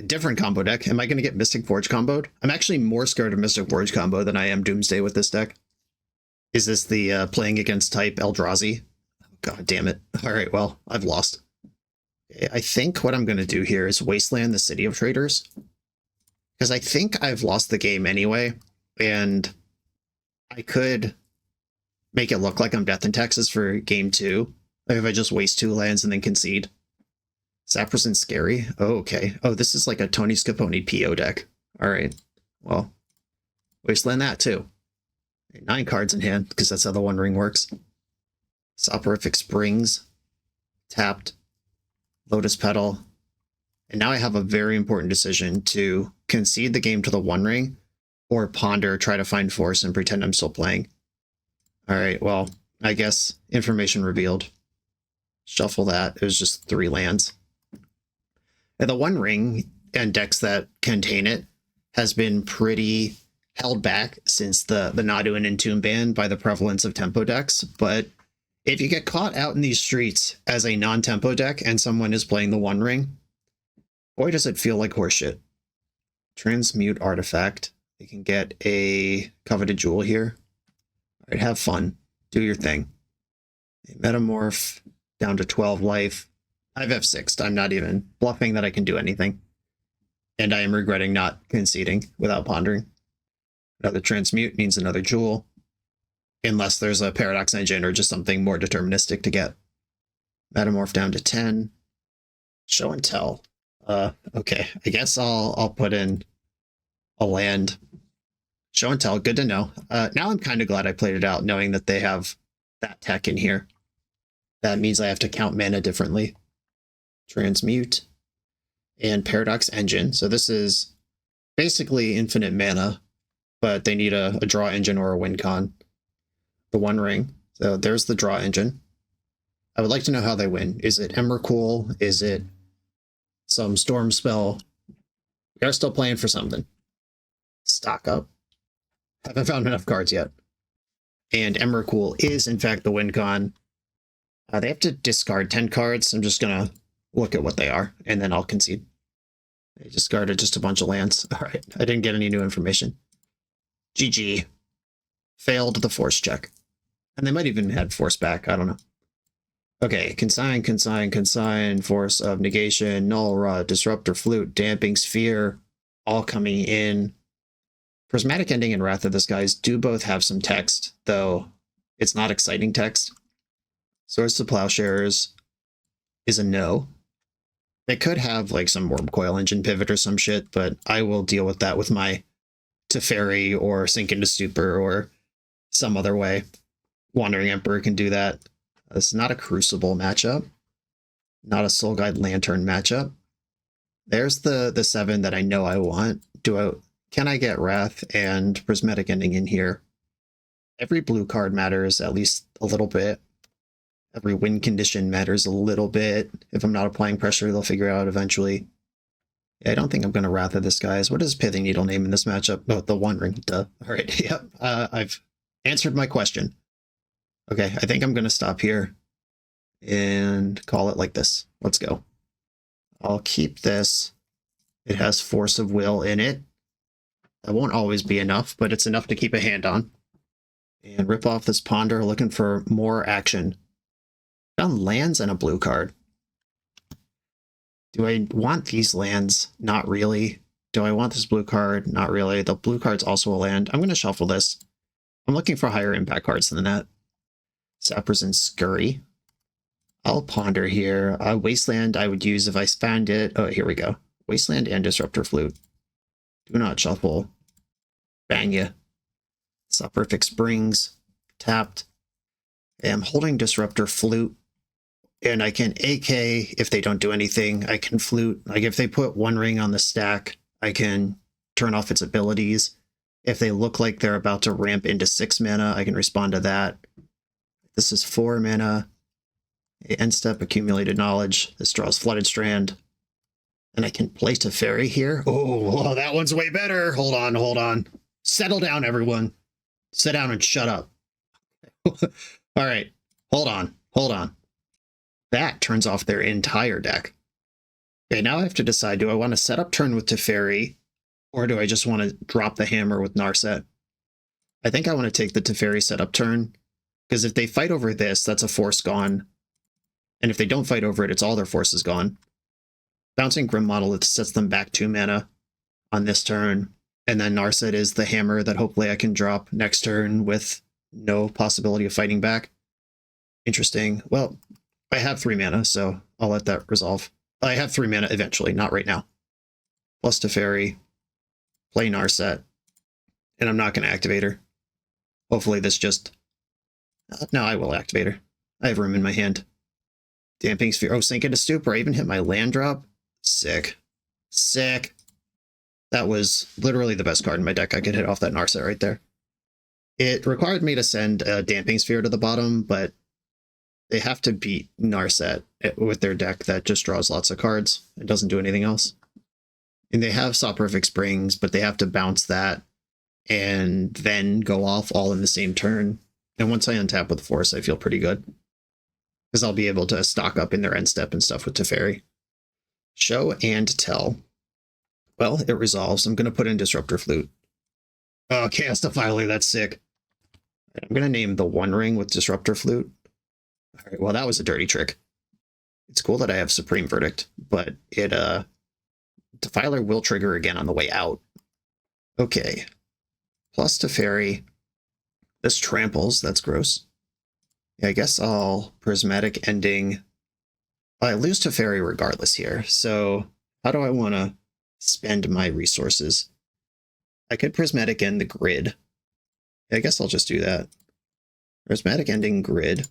Different combo deck. Am I going to get Mystic Forge comboed? I'm actually more scared of Mystic Forge combo than I am Doomsday with this deck. Is this the playing against type Eldrazi? God damn it. All right, well, I've lost. I think what I'm going to do here is Wasteland the City of Traders. Because I think I've lost the game anyway, and I could make it look like I'm Death in Texas for game 2. Like if I just waste 2 lands and then concede. Saprosan Scary? Oh, okay. Oh, this is like a Tony Scaponi PO deck. All right. Well, Wasteland that too. 9 cards in hand, because that's how the One Ring works. Soporific Springs. Tapped. Lotus Petal. And now I have a very important decision to concede the game to the One Ring or ponder, try to find force, and pretend I'm still playing. All right, well, I guess information revealed. Shuffle that. It was just 3 lands. And the One Ring and decks that contain it has been pretty held back since the Nadu and Entomb ban by the prevalence of tempo decks. But if you get caught out in these streets as a non-tempo deck and someone is playing the One Ring, boy, does it feel like horseshit. Transmute Artifact. You can get a Coveted Jewel here. All right, have fun. Do your thing. Metamorph down to 12 life. I've F6'd. I'm not even bluffing that I can do anything. And I am regretting not conceding without pondering. Another Transmute means another Jewel. Unless there's a Paradox Engine or just something more deterministic to get. Metamorph down to 10. Show and Tell. Okay, I guess I'll put in a land. Show and Tell, good to know. Now I'm kind of glad I played it out, knowing that they have that tech in here. That means I have to count mana differently. Transmute. And Paradox Engine. So this is basically infinite mana, but they need a draw engine or a win con. The One Ring. So there's the draw engine. I would like to know how they win. Is it Emrakul? Is it some storm spell? We are still playing for something. Stock up. Haven't found enough cards yet. And Emrakul is, in fact, the win con. They have to discard 10 cards. I'm just going to look at what they are, and then I'll concede. They discarded just a bunch of lands. All right, I didn't get any new information. GG. Failed the force check. And they might even had force back. I don't know. Okay, consign, force of negation, null rod, disruptor, flute, damping, sphere, all coming in. Prismatic Ending and Wrath of the Skies do both have some text, though it's not exciting text. Swords to Plowshares is a no. They could have like some Worm Coil Engine pivot or some shit, but I will deal with that with my Teferi or Sink into Stupor or some other way. Wandering Emperor can do that. This is not a Crucible matchup. Not a Soul Guide Lantern matchup. There's the 7 that I know I want. Can I get Wrath and Prismatic Ending in here? Every blue card matters at least a little bit. Every win condition matters a little bit. If I'm not applying pressure, they'll figure it out eventually. Yeah, I don't think I'm going to Wrath of this, guys. What is Pithing Needle name in this matchup? Oh, the One Ring. Duh. All right. Yep. I've answered my question. Okay, I think I'm going to stop here and call it like this. Let's go. I'll keep this. It has Force of Will in it. That won't always be enough, but it's enough to keep a hand on. And rip off this Ponder, looking for more action. Found lands and a blue card. Do I want these lands? Not really. Do I want this blue card? Not really. The blue card's also a land. I'm going to shuffle this. I'm looking for higher impact cards than that. Saprosan Scurry. I'll ponder here. Wasteland I would use if I found it. Oh, here we go. Wasteland and Disruptor Flute. Do not shuffle. Bang ya. Soporific Springs. Tapped. I'm holding Disruptor Flute. And I can AK if they don't do anything. I can flute. Like if they put One Ring on the stack, I can turn off its abilities. If they look like they're about to ramp into 6 mana, I can respond to that. This is 4 mana. End step, accumulated knowledge. This draws Flooded Strand. And I can place a Teferi here. Oh, that one's way better. Hold on. Settle down, everyone. Sit down and shut up. All right. Hold on. That turns off their entire deck. Okay, now I have to decide, do I want to set up turn with Teferi, or do I just want to drop the hammer with Narset? I think I want to take the Teferi setup turn, because if they fight over this, that's a force gone. And if they don't fight over it, it's all their forces gone. Bouncing Grim Monolith sets them back 2 mana on this turn, and then Narset is the hammer that hopefully I can drop next turn with no possibility of fighting back. Interesting. Well, I have 3 mana, so I'll let that resolve. I have 3 mana eventually, not right now. Plus Teferi, play Narset, and I'm not going to activate her. Hopefully this just... No, I will activate her. I have room in my hand. Damping Sphere. Oh, Sink into Stupor. I even hit my land drop. Sick. Sick. That was literally the best card in my deck. I could hit off that Narset right there. It required me to send a Damping Sphere to the bottom, but they have to beat Narset with their deck that just draws lots of cards. It doesn't do anything else. And they have Soporific Springs, but they have to bounce that and then go off all in the same turn. And once I untap with Force, I feel pretty good, because I'll be able to stock up in their end step and stuff with Teferi. Show and Tell. Well, it resolves. I'm going to put in Disruptor Flute. Oh, Chaos Defiler, that's sick. I'm going to name the One Ring with Disruptor Flute. All right, well, that was a dirty trick. It's cool that I have Supreme Verdict, but it, Defiler will trigger again on the way out. Okay. Plus Teferi. This tramples, that's gross. Yeah, I guess I'll Prismatic Ending. I lose Teferi regardless here, so how do I want to spend my resources? I could Prismatic End the Grid. I guess I'll just do that. Prismatic Ending Grid.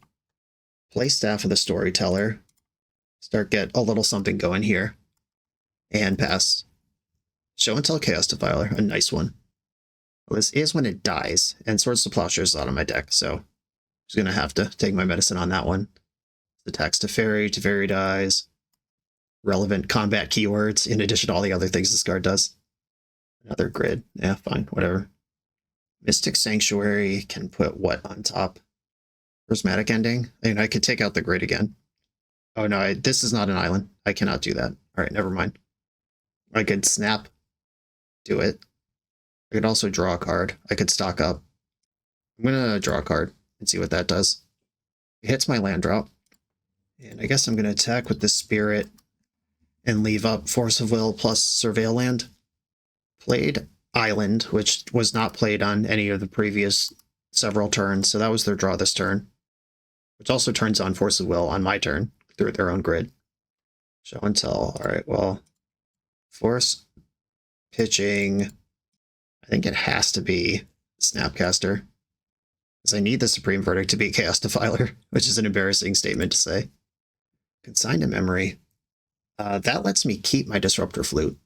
Play Staff of the Storyteller. Start get a little something going here. And pass. Show and Tell Chaos Defiler, a nice one. Well, this is when it dies, and Swords to Plowshares is out of my deck, so I'm just going to have to take my medicine on that one. Attacks Teferi dies. Relevant combat keywords, in addition to all the other things this card does. Another Grid. Yeah, fine, whatever. Mystic Sanctuary can put what on top? Prismatic Ending? I mean, I could take out the Grid again. Oh no, this is not an island. I cannot do that. Alright, never mind. I could snap. Do it. I could also draw a card. I could stock up. I'm gonna draw a card and see what that does. It hits my land drop. And I guess I'm gonna attack with the Spirit and leave up Force of Will plus Surveil Land. Played Island, which was not played on any of the previous several turns, so that was their draw this turn. Which also turns on Force of Will on my turn through their own grid. Show and Tell. Alright, well, Force pitching. I think it has to be Snapcaster, because I need the Supreme Verdict to be Chaos Defiler, which is an embarrassing statement to say. Consign to Memory. That lets me keep my Disruptor Flute.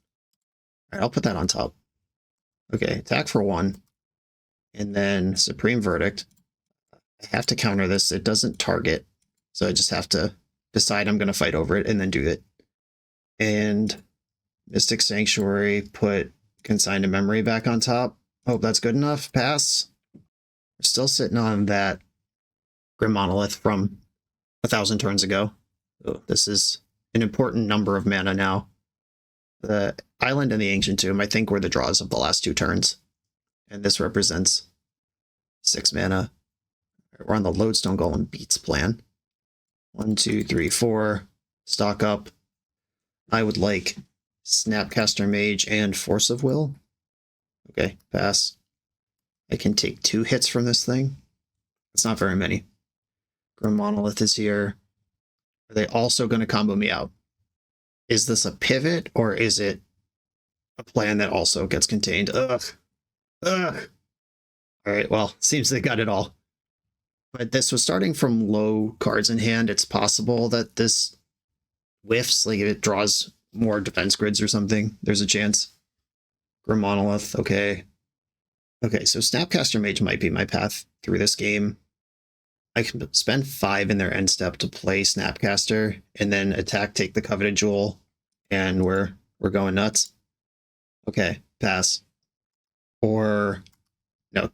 Alright, I'll put that on top. Okay, attack for 1. And then Supreme Verdict. I have to counter this. It doesn't target, so I just have to decide I'm going to fight over it and then do it. And Mystic Sanctuary, put Consign to Memory back on top. Hope that's good enough. Pass. We're still sitting on that Grim Monolith from 1,000 turns ago. So this is an important number of mana now. The Island and the Ancient Tomb, I think, were the draws of the last 2 turns. And this represents 6 mana. We're on the Lodestone Golem Beats plan. 1, 2, 3, 4. Stock up. I would like Snapcaster Mage and Force of Will. Okay, pass. I can take 2 hits from this thing. It's not very many. Grim Monolith is here. Are they also going to combo me out? Is this a pivot, or is it a plan that also gets contained? Ugh. Ugh. Alright, well, seems they got it all. But this was starting from low cards in hand. It's possible that this whiffs, like if it draws more defense grids or something, there's a chance. Grim Monolith, okay. Okay, so Snapcaster Mage might be my path through this game. I can spend 5 in their end step to play Snapcaster, and then attack, take the Coveted Jewel, and we're going nuts. Okay, pass. Or, no,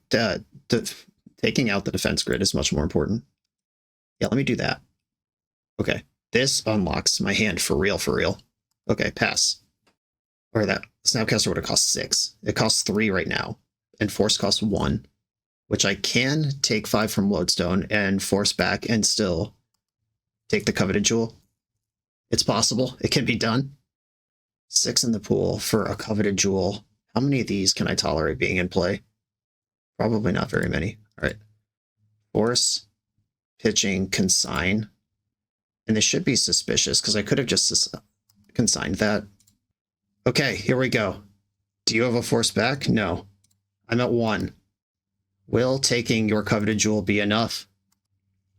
taking out the defense grid is much more important. Yeah, let me do that. Okay, this unlocks my hand for real, for real. Okay, pass. Or that Snapcaster would have cost 6. It costs 3 right now. And Force costs 1. Which I can take 5 from Lodestone and force back and still take the coveted jewel. It's possible. It can be done. 6 in the pool for a coveted jewel. How many of these can I tolerate being in play? Probably not very many. All right. Force, pitching, consign. And this should be suspicious because I could have just consigned that. Okay, here we go. Do you have a force back? No. I'm at 1. Will taking your coveted jewel be enough?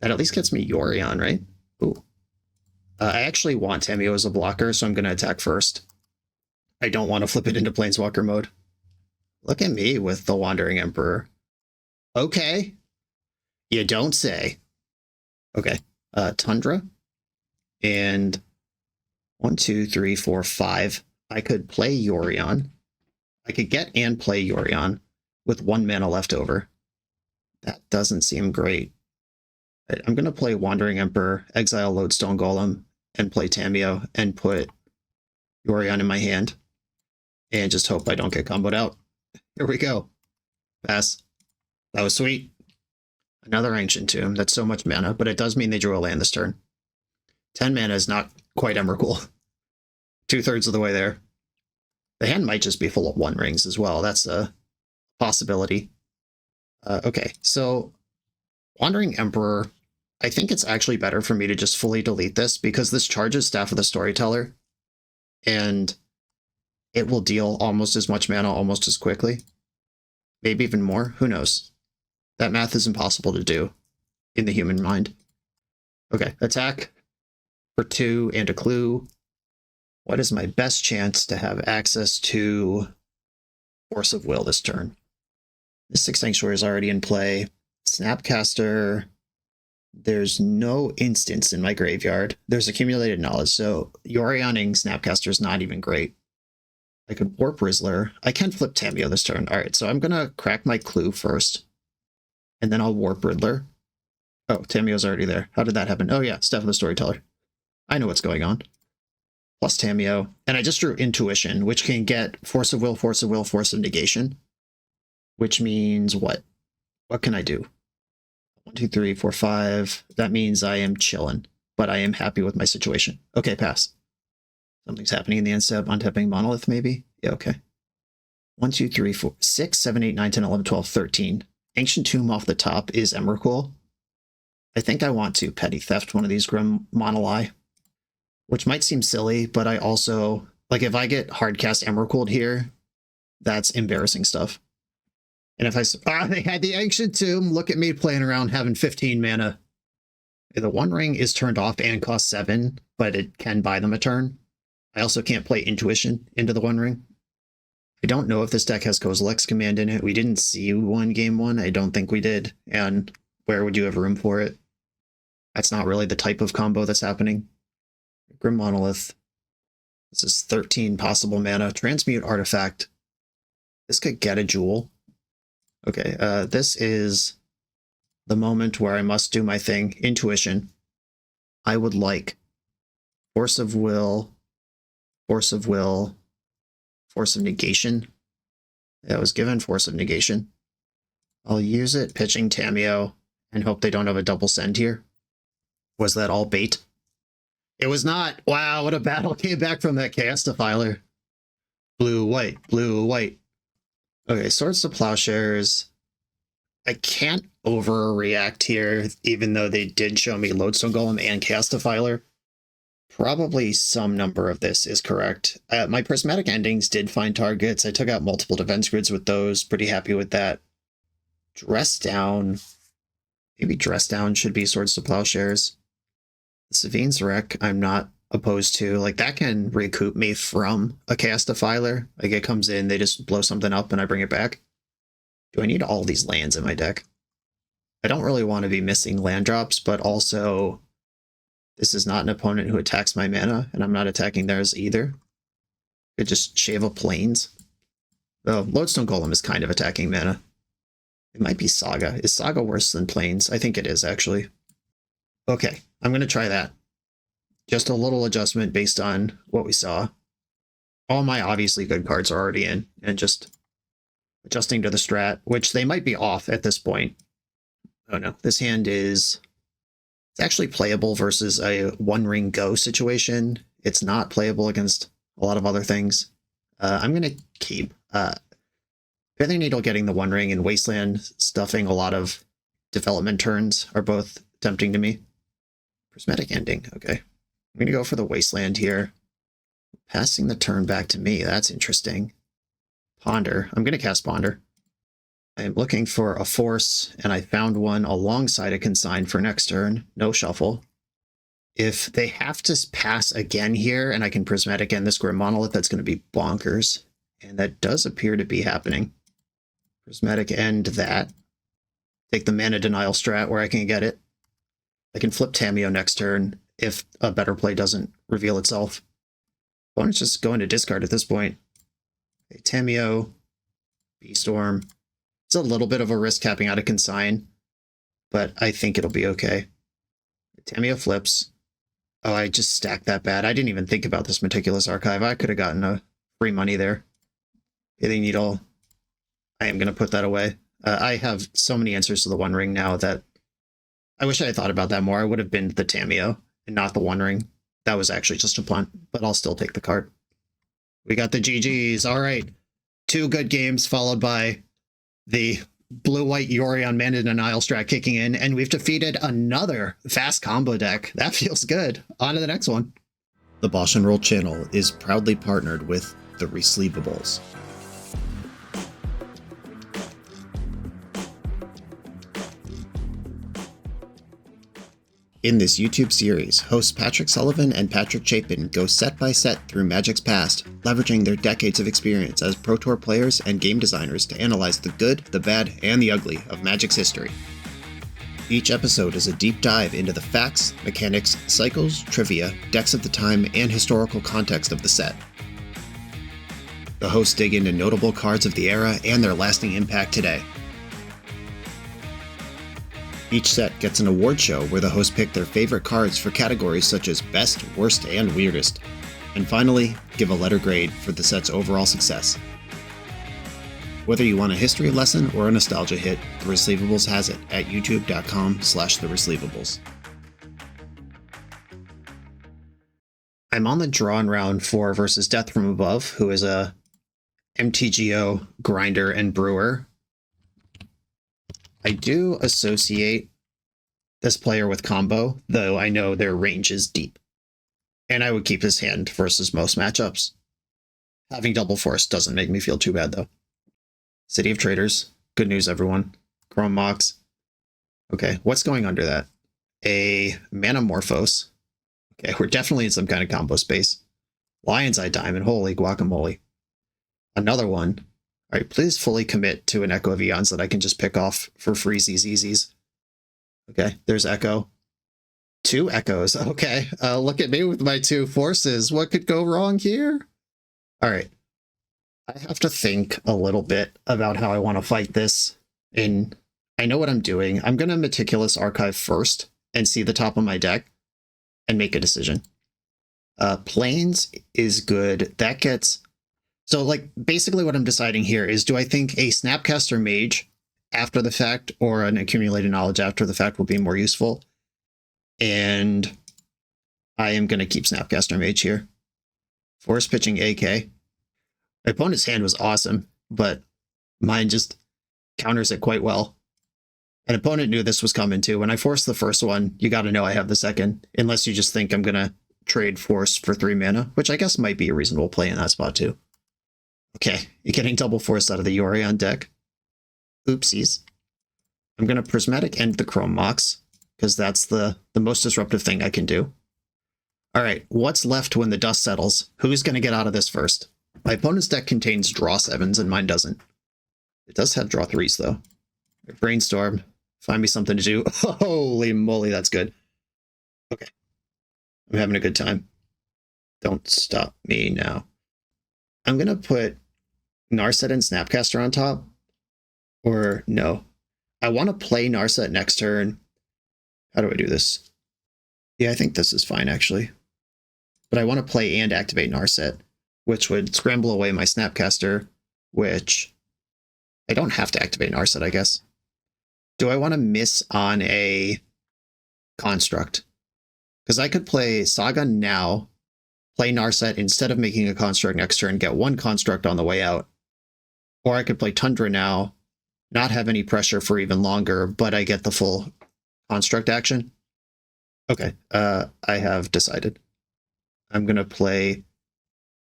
That at least gets me Yorion, right? Ooh. I actually want Tamiyo as a blocker, so I'm going to attack first. I don't want to flip it into Planeswalker mode. Look at me with the Wandering Emperor. Okay. You don't say. Okay. Tundra. And 1, 2, 3, 4, 5. I could play Yorion. I could get and play Yorion with 1 mana left over. That doesn't seem great. I'm going to play Wandering Emperor, exile Lodestone Golem, and play Tamiyo, and put Yorion in my hand. And just hope I don't get comboed out. Here we go. Pass. That was sweet. Another Ancient Tomb. That's so much mana, but it does mean they drew a land this turn. 10 mana is not quite Emrakul. 2/3 of the way there. The hand might just be full of 1 rings as well. That's a possibility. Okay, so Wandering Emperor, I think it's actually better for me to just fully delete this because this charges Staff of the Storyteller and it will deal almost as much mana almost as quickly. Maybe even more, who knows? That math is impossible to do in the human mind. Okay, attack for 2 and a clue. What is my best chance to have access to Force of Will this turn? Mystic Sanctuary is already in play. Snapcaster, there's no instance in my graveyard. There's accumulated knowledge, so Yorioning Snapcaster is not even great. I could Warp Rizzler. I can flip Tamiyo this turn. All right, so I'm going to crack my clue first, and then I'll Warp Riddler. Oh, Tamiyo's already there. How did that happen? Oh yeah, Staff of the Storyteller. I know what's going on. Plus Tamiyo, and I just drew Intuition, which can get Force of Will, Force of Will, Force of Negation. Which means what? What can I do? 1, 2, 3, 4, 5. That means I am chilling, but I am happy with my situation. Okay, pass. Something's happening in the end step. Untapping Monolith, maybe? Yeah, okay. 1, 2, 3, 4, 6, 7, 8, 9, 10, 11, 12, 13. Ancient Tomb off the top is Emrakul. I think I want to Petty Theft one of these Grim Monolai, which might seem silly, but I also, like, if I get hardcast Emrakul here, that's embarrassing stuff. And if they had the Ancient Tomb, look at me playing around having 15 mana. The 1 ring is turned off and costs 7, but it can buy them a turn. I also can't play Intuition into the 1 ring. I don't know if this deck has Kozilek's Command in it. We didn't see one game 1. I don't think we did. And where would you have room for it? That's not really the type of combo that's happening. Grim Monolith. This is 13 possible mana. Transmute Artifact. This could get a jewel. Okay, this is the moment where I must do my thing. Intuition. I would like Force of Will, Force of Will, Force of Negation. Yeah, I was given Force of Negation. I'll use it pitching Tamiyo and hope they don't have a double send here. Was that all bait? It was not. Wow, what a battle came back from that Chaos Defiler. Blue, white, blue, white. Okay, Swords to Plowshares. I can't overreact here, even though they did show me Lodestone Golem and Chaos Defiler. Probably some number of this is correct. My Prismatic Endings did find targets. I took out multiple defense grids with those. Pretty happy with that. Dress Down. Maybe Dress Down should be Swords to Plowshares. Savine's Wreck, I'm not opposed to. Like, that can recoup me from a Chaos Defiler. Like, it comes in, they just blow something up and I bring it back. Do I need all these lands in my deck? I don't really want to be missing land drops, but also this is not an opponent who attacks my mana, and I'm not attacking theirs either. Could just shave up planes. Oh, Lodestone Golem is kind of attacking mana. It might be Saga. Is Saga worse than Plains? I think it is, actually. Okay, I'm going to try that. Just a little adjustment based on what we saw. All my obviously good cards are already in, and just adjusting to the strat, which they might be off at this point. Oh no, this hand is... It's actually playable versus a One Ring Go situation. It's not playable against a lot of other things. I'm going to keep Feather Needle getting the One Ring and Wasteland stuffing a lot of development turns are both tempting to me. Prismatic Ending, okay. I'm going to go for the Wasteland here. Passing the turn back to me, that's interesting. Ponder, I'm going to cast Ponder. I'm looking for a force, and I found one alongside a consign for next turn. No shuffle. If they have to pass again here, and I can Prismatic End this Grim Monolith, that's going to be bonkers. And that does appear to be happening. Prismatic End that. Take the Mana Denial strat where I can get it. I can flip Tamiyo next turn if a better play doesn't reveal itself. Opponent's just going to discard at this point. Okay, Tamiyo, B-Storm. It's a little bit of a risk tapping out a consign, but I think it'll be okay. Tamiyo flips. Oh, I just stacked that bad. I didn't even think about this Meticulous Archive. I could have gotten a free money there. Bathing Needle. I am going to put that away. I have so many answers to the One Ring now that I wish I had thought about that more. I would have been the Tamiyo and not the One Ring. That was actually just a punt, but I'll still take the card. We got the GGs. All right. 2 good games followed by the blue-white Yorion Mana Denial strat kicking in, and we've defeated another fast combo deck. That feels good. On to the next one. The BoshNRoll channel is proudly partnered with the Resleevables. In this YouTube series, hosts Patrick Sullivan and Patrick Chapin go set by set through Magic's past, leveraging their decades of experience as Pro Tour players and game designers to analyze the good, the bad, and the ugly of Magic's history. Each episode is a deep dive into the facts, mechanics, cycles, trivia, decks of the time, and historical context of the set. The hosts dig into notable cards of the era and their lasting impact today. Each set gets an award show where the hosts pick their favorite cards for categories such as Best, Worst, and Weirdest. And finally, give a letter grade for the set's overall success. Whether you want a history lesson or a nostalgia hit, The Resleevables has it at youtube.com/theresleevables. I'm on the draw in round 4 versus Death from Above, who is a MTGO grinder and brewer. I do associate this player with combo, though I know their range is deep. And I would keep his hand versus most matchups. Having double force doesn't make me feel too bad, though. City of Traders. Good news, everyone. Chrome Mox. Okay, what's going under that? A Manamorphose. Okay, we're definitely in some kind of combo space. Lion's Eye Diamond. Holy guacamole. Another one. All right, please fully commit to an Echo of Eons that I can just pick off for freezies easies. Okay, there's Echo. 2 Echoes. Okay, look at me with my 2 forces. What could go wrong here? All right. I have to think a little bit about how I want to fight this. And I know what I'm doing. I'm going to Meticulous Archive first and see the top of my deck and make a decision. Plains is good. That gets... So, like, basically what I'm deciding here is, do I think a Snapcaster Mage after the fact or an Accumulated Knowledge after the fact will be more useful? And I am going to keep Snapcaster Mage here. Force pitching AK. My opponent's hand was awesome, but mine just counters it quite well. An opponent knew this was coming too. When I forced the first one, you got to know I have the second, unless you just think I'm going to trade Force for 3 mana, which I guess might be a reasonable play in that spot too. Okay, you're getting double force out of the Yorion deck. Oopsies. I'm going to Prismatic End the Chrome Mox, because that's the most disruptive thing I can do. All right, what's left when the dust settles? Who's going to get out of this first? My opponent's deck contains draw 7s and mine doesn't. It does have draw 3s though. Brainstorm. Find me something to do. Holy moly, that's good. Okay. I'm having a good time. Don't stop me now. I'm going to put Narset and Snapcaster on top. Or no. I want to play Narset next turn. How do I do this? Yeah, I think this is fine, actually. but I want to play and activate Narset, which would scramble away my Snapcaster, which I don't have to activate Narset, I guess. Do I want to miss on a construct? Because I could play Saga now, play Narset instead of making a construct next turn, get one construct on the way out. Or I could play Tundra now, not have any pressure for even longer, but I get the full construct action. Okay, I have decided. I'm going to play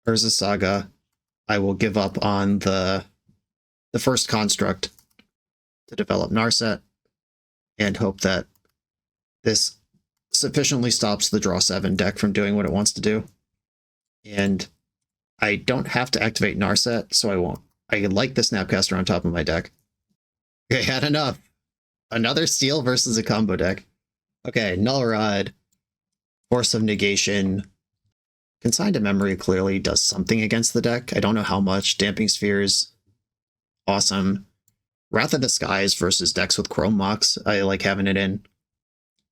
Urza Saga. I will give up on the first construct to develop Narset and hope that this sufficiently stops the draw 7 deck from doing what it wants to do. And I don't have to activate Narset, so I won't. I like the Snapcaster on top of my deck. Okay, had enough. Another steal versus a combo deck. Okay, Null Rod, Force of Negation. Consigned to Memory clearly does something against the deck. I don't know how much. Damping Spheres, awesome. Wrath of the Skies versus decks with Chrome Mox, I like having it in.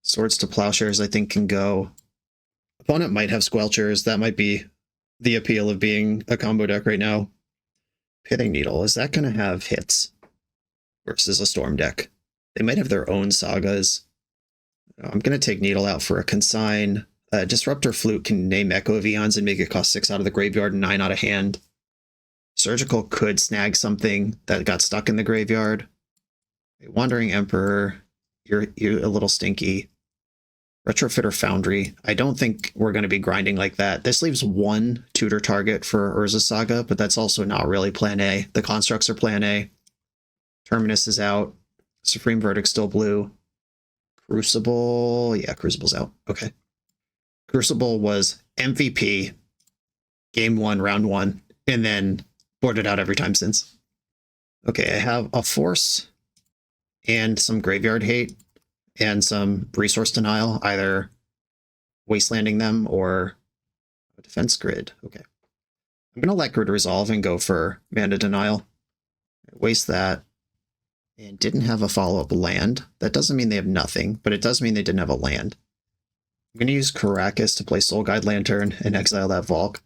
Swords to Plowshares I think can go. Opponent might have Squelchers. That might be the appeal of being a combo deck right now. Pithing Needle, is that going to have hits versus a Storm deck? They might have their own sagas. I'm going to take Needle out for a consign. Disruptor Flute can name Echo of Eons and make it cost 6 out of the graveyard and 9 out of hand. Surgical could snag something that got stuck in the graveyard. Wandering Emperor, you're a little stinky. Retrofitter Foundry, I don't think we're going to be grinding like that. This leaves one tutor target for Urza Saga, but that's also not really plan A. The constructs are plan A. Terminus is out. Supreme Verdict still blue. Crucible, yeah, Crucible's out. Okay. Crucible was MVP, game 1, round 1, and then boarded out every time since. Okay, I have a Force and some Graveyard Hate and some Resource Denial, either Wastelanding them or a Defense Grid. Okay. I'm going to let Grid Resolve and go for Mana Denial. Waste that. And didn't have a follow-up land. That doesn't mean they have nothing, but it does mean they didn't have a land. I'm going to use Caracas to play Soul Guide Lantern and exile that Volk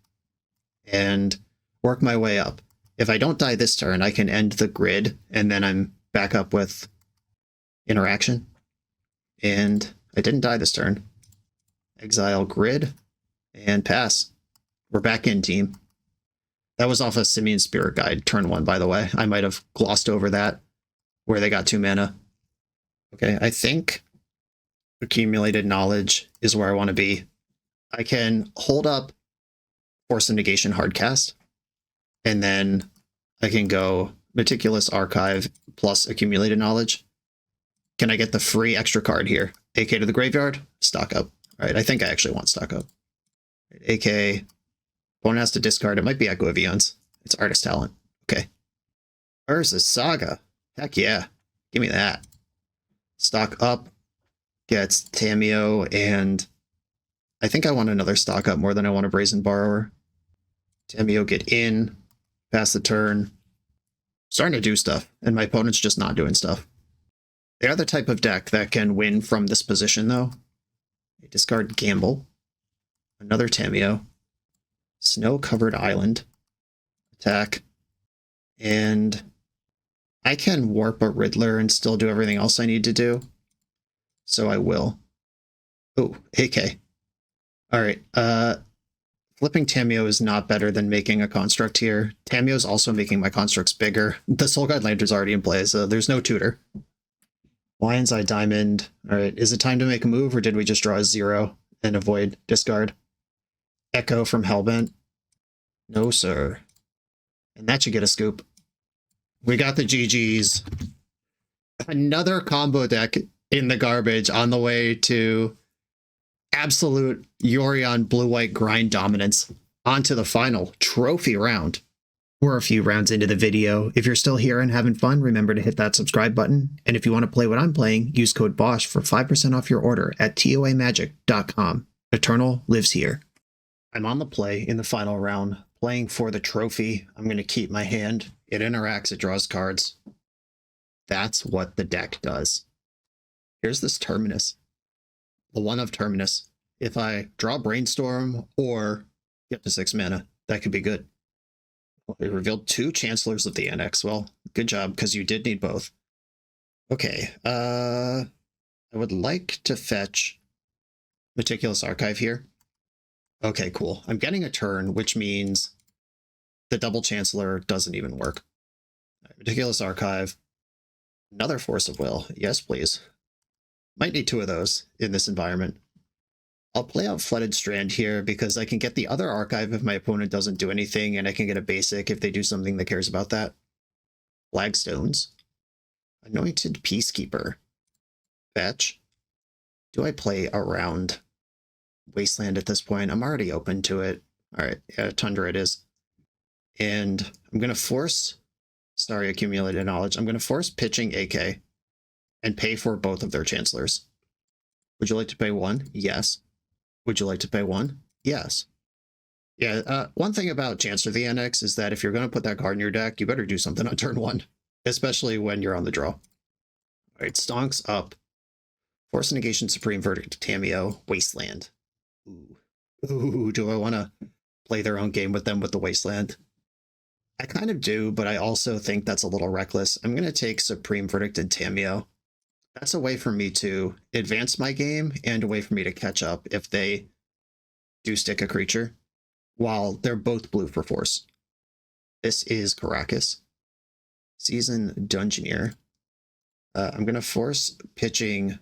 and work my way up. If I don't die this turn, I can end the grid, and then I'm back up with Interaction. And I didn't die this turn. Exile grid and pass. We're back in, team. That was off a Simian Spirit Guide, turn 1, by the way. I might have glossed over that, where they got 2 mana. Okay, I think Accumulated Knowledge is where I want to be. I can hold up Force of Negation Hardcast, and then I can go Meticulous Archive plus Accumulated Knowledge. Can I get the free extra card here? AK to the graveyard, stock up. All right, I think I actually want stock up. AK, opponent has to discard. It might be Echo of Eons. It's Artist Talent. Okay. Urza Saga. Heck yeah. Give me that. Stock up. Gets Tameo, and I think I want another stock up more than I want a Brazen Borrower. Tameo get in. Pass the turn. Starting to do stuff, and my opponent's just not doing stuff. They are the type of deck that can win from this position, though. They discard Gamble. Another Tameo. Snow-covered island. Attack. And I can warp a Riddler and still do everything else I need to do. So I will. Oh, AK. Alright, flipping Tameo is not better than making a construct here. Tameo is also making my constructs bigger. The Soul Guide Lantern's already in play, so there's no tutor. Lion's Eye Diamond. Alright, is it time to make a move, or did we just draw a 0 and avoid discard? Echo from Hellbent. No, sir. And that should get a scoop. We got the GGs. Another combo deck in the garbage on the way to absolute Yorion blue-white grind dominance. On to the final trophy round. We're a few rounds into the video. If you're still here and having fun, remember to hit that subscribe button. And if you want to play what I'm playing, use code BOSH for 5% off your order at toamagic.com. Eternal lives here. I'm on the play in the final round, playing for the trophy. I'm going to keep my hand. It interacts, it draws cards. That's what the deck does. Here's this Terminus. The one of Terminus. if I draw Brainstorm or get to 6 mana, that could be good. Well, it revealed 2 Chancellors of the Annex. Well, good job, because you did need both. Okay, I would like to fetch Meticulous Archive here. Okay, cool. I'm getting a turn, which means the double Chancellor doesn't even work. Right, Meticulous Archive. Another Force of Will. Yes, please. Might need 2 of those in this environment. I'll play out Flooded Strand here because I can get the other archive if my opponent doesn't do anything, and I can get a basic if they do something that cares about that. Flagstones. Anointed Peacekeeper. Fetch. Do I play around Wasteland at this point? I'm already open to it. Alright, yeah, Tundra it is. And I'm going to force... Sorry, Accumulated Knowledge. I'm going to force pitching AK and pay for both of their Chancellors. Would you like to pay 1? Yes. Would you like to pay 1? Yes. Yeah, one thing about Chancellor of the Annex is that if you're going to put that card in your deck, you better do something on turn 1, especially when you're on the draw. All right, Stonks up. Force Negation, Supreme Verdict, Tameo, Wasteland. Ooh, do I want to play their own game with them with the Wasteland? I kind of do, but I also think that's a little reckless. I'm going to take Supreme Verdict and Tameo. That's a way for me to advance my game and a way for me to catch up if they do stick a creature while they're both blue for force. This is Caracas. Seasoned Dungeoneer. I'm going to force pitching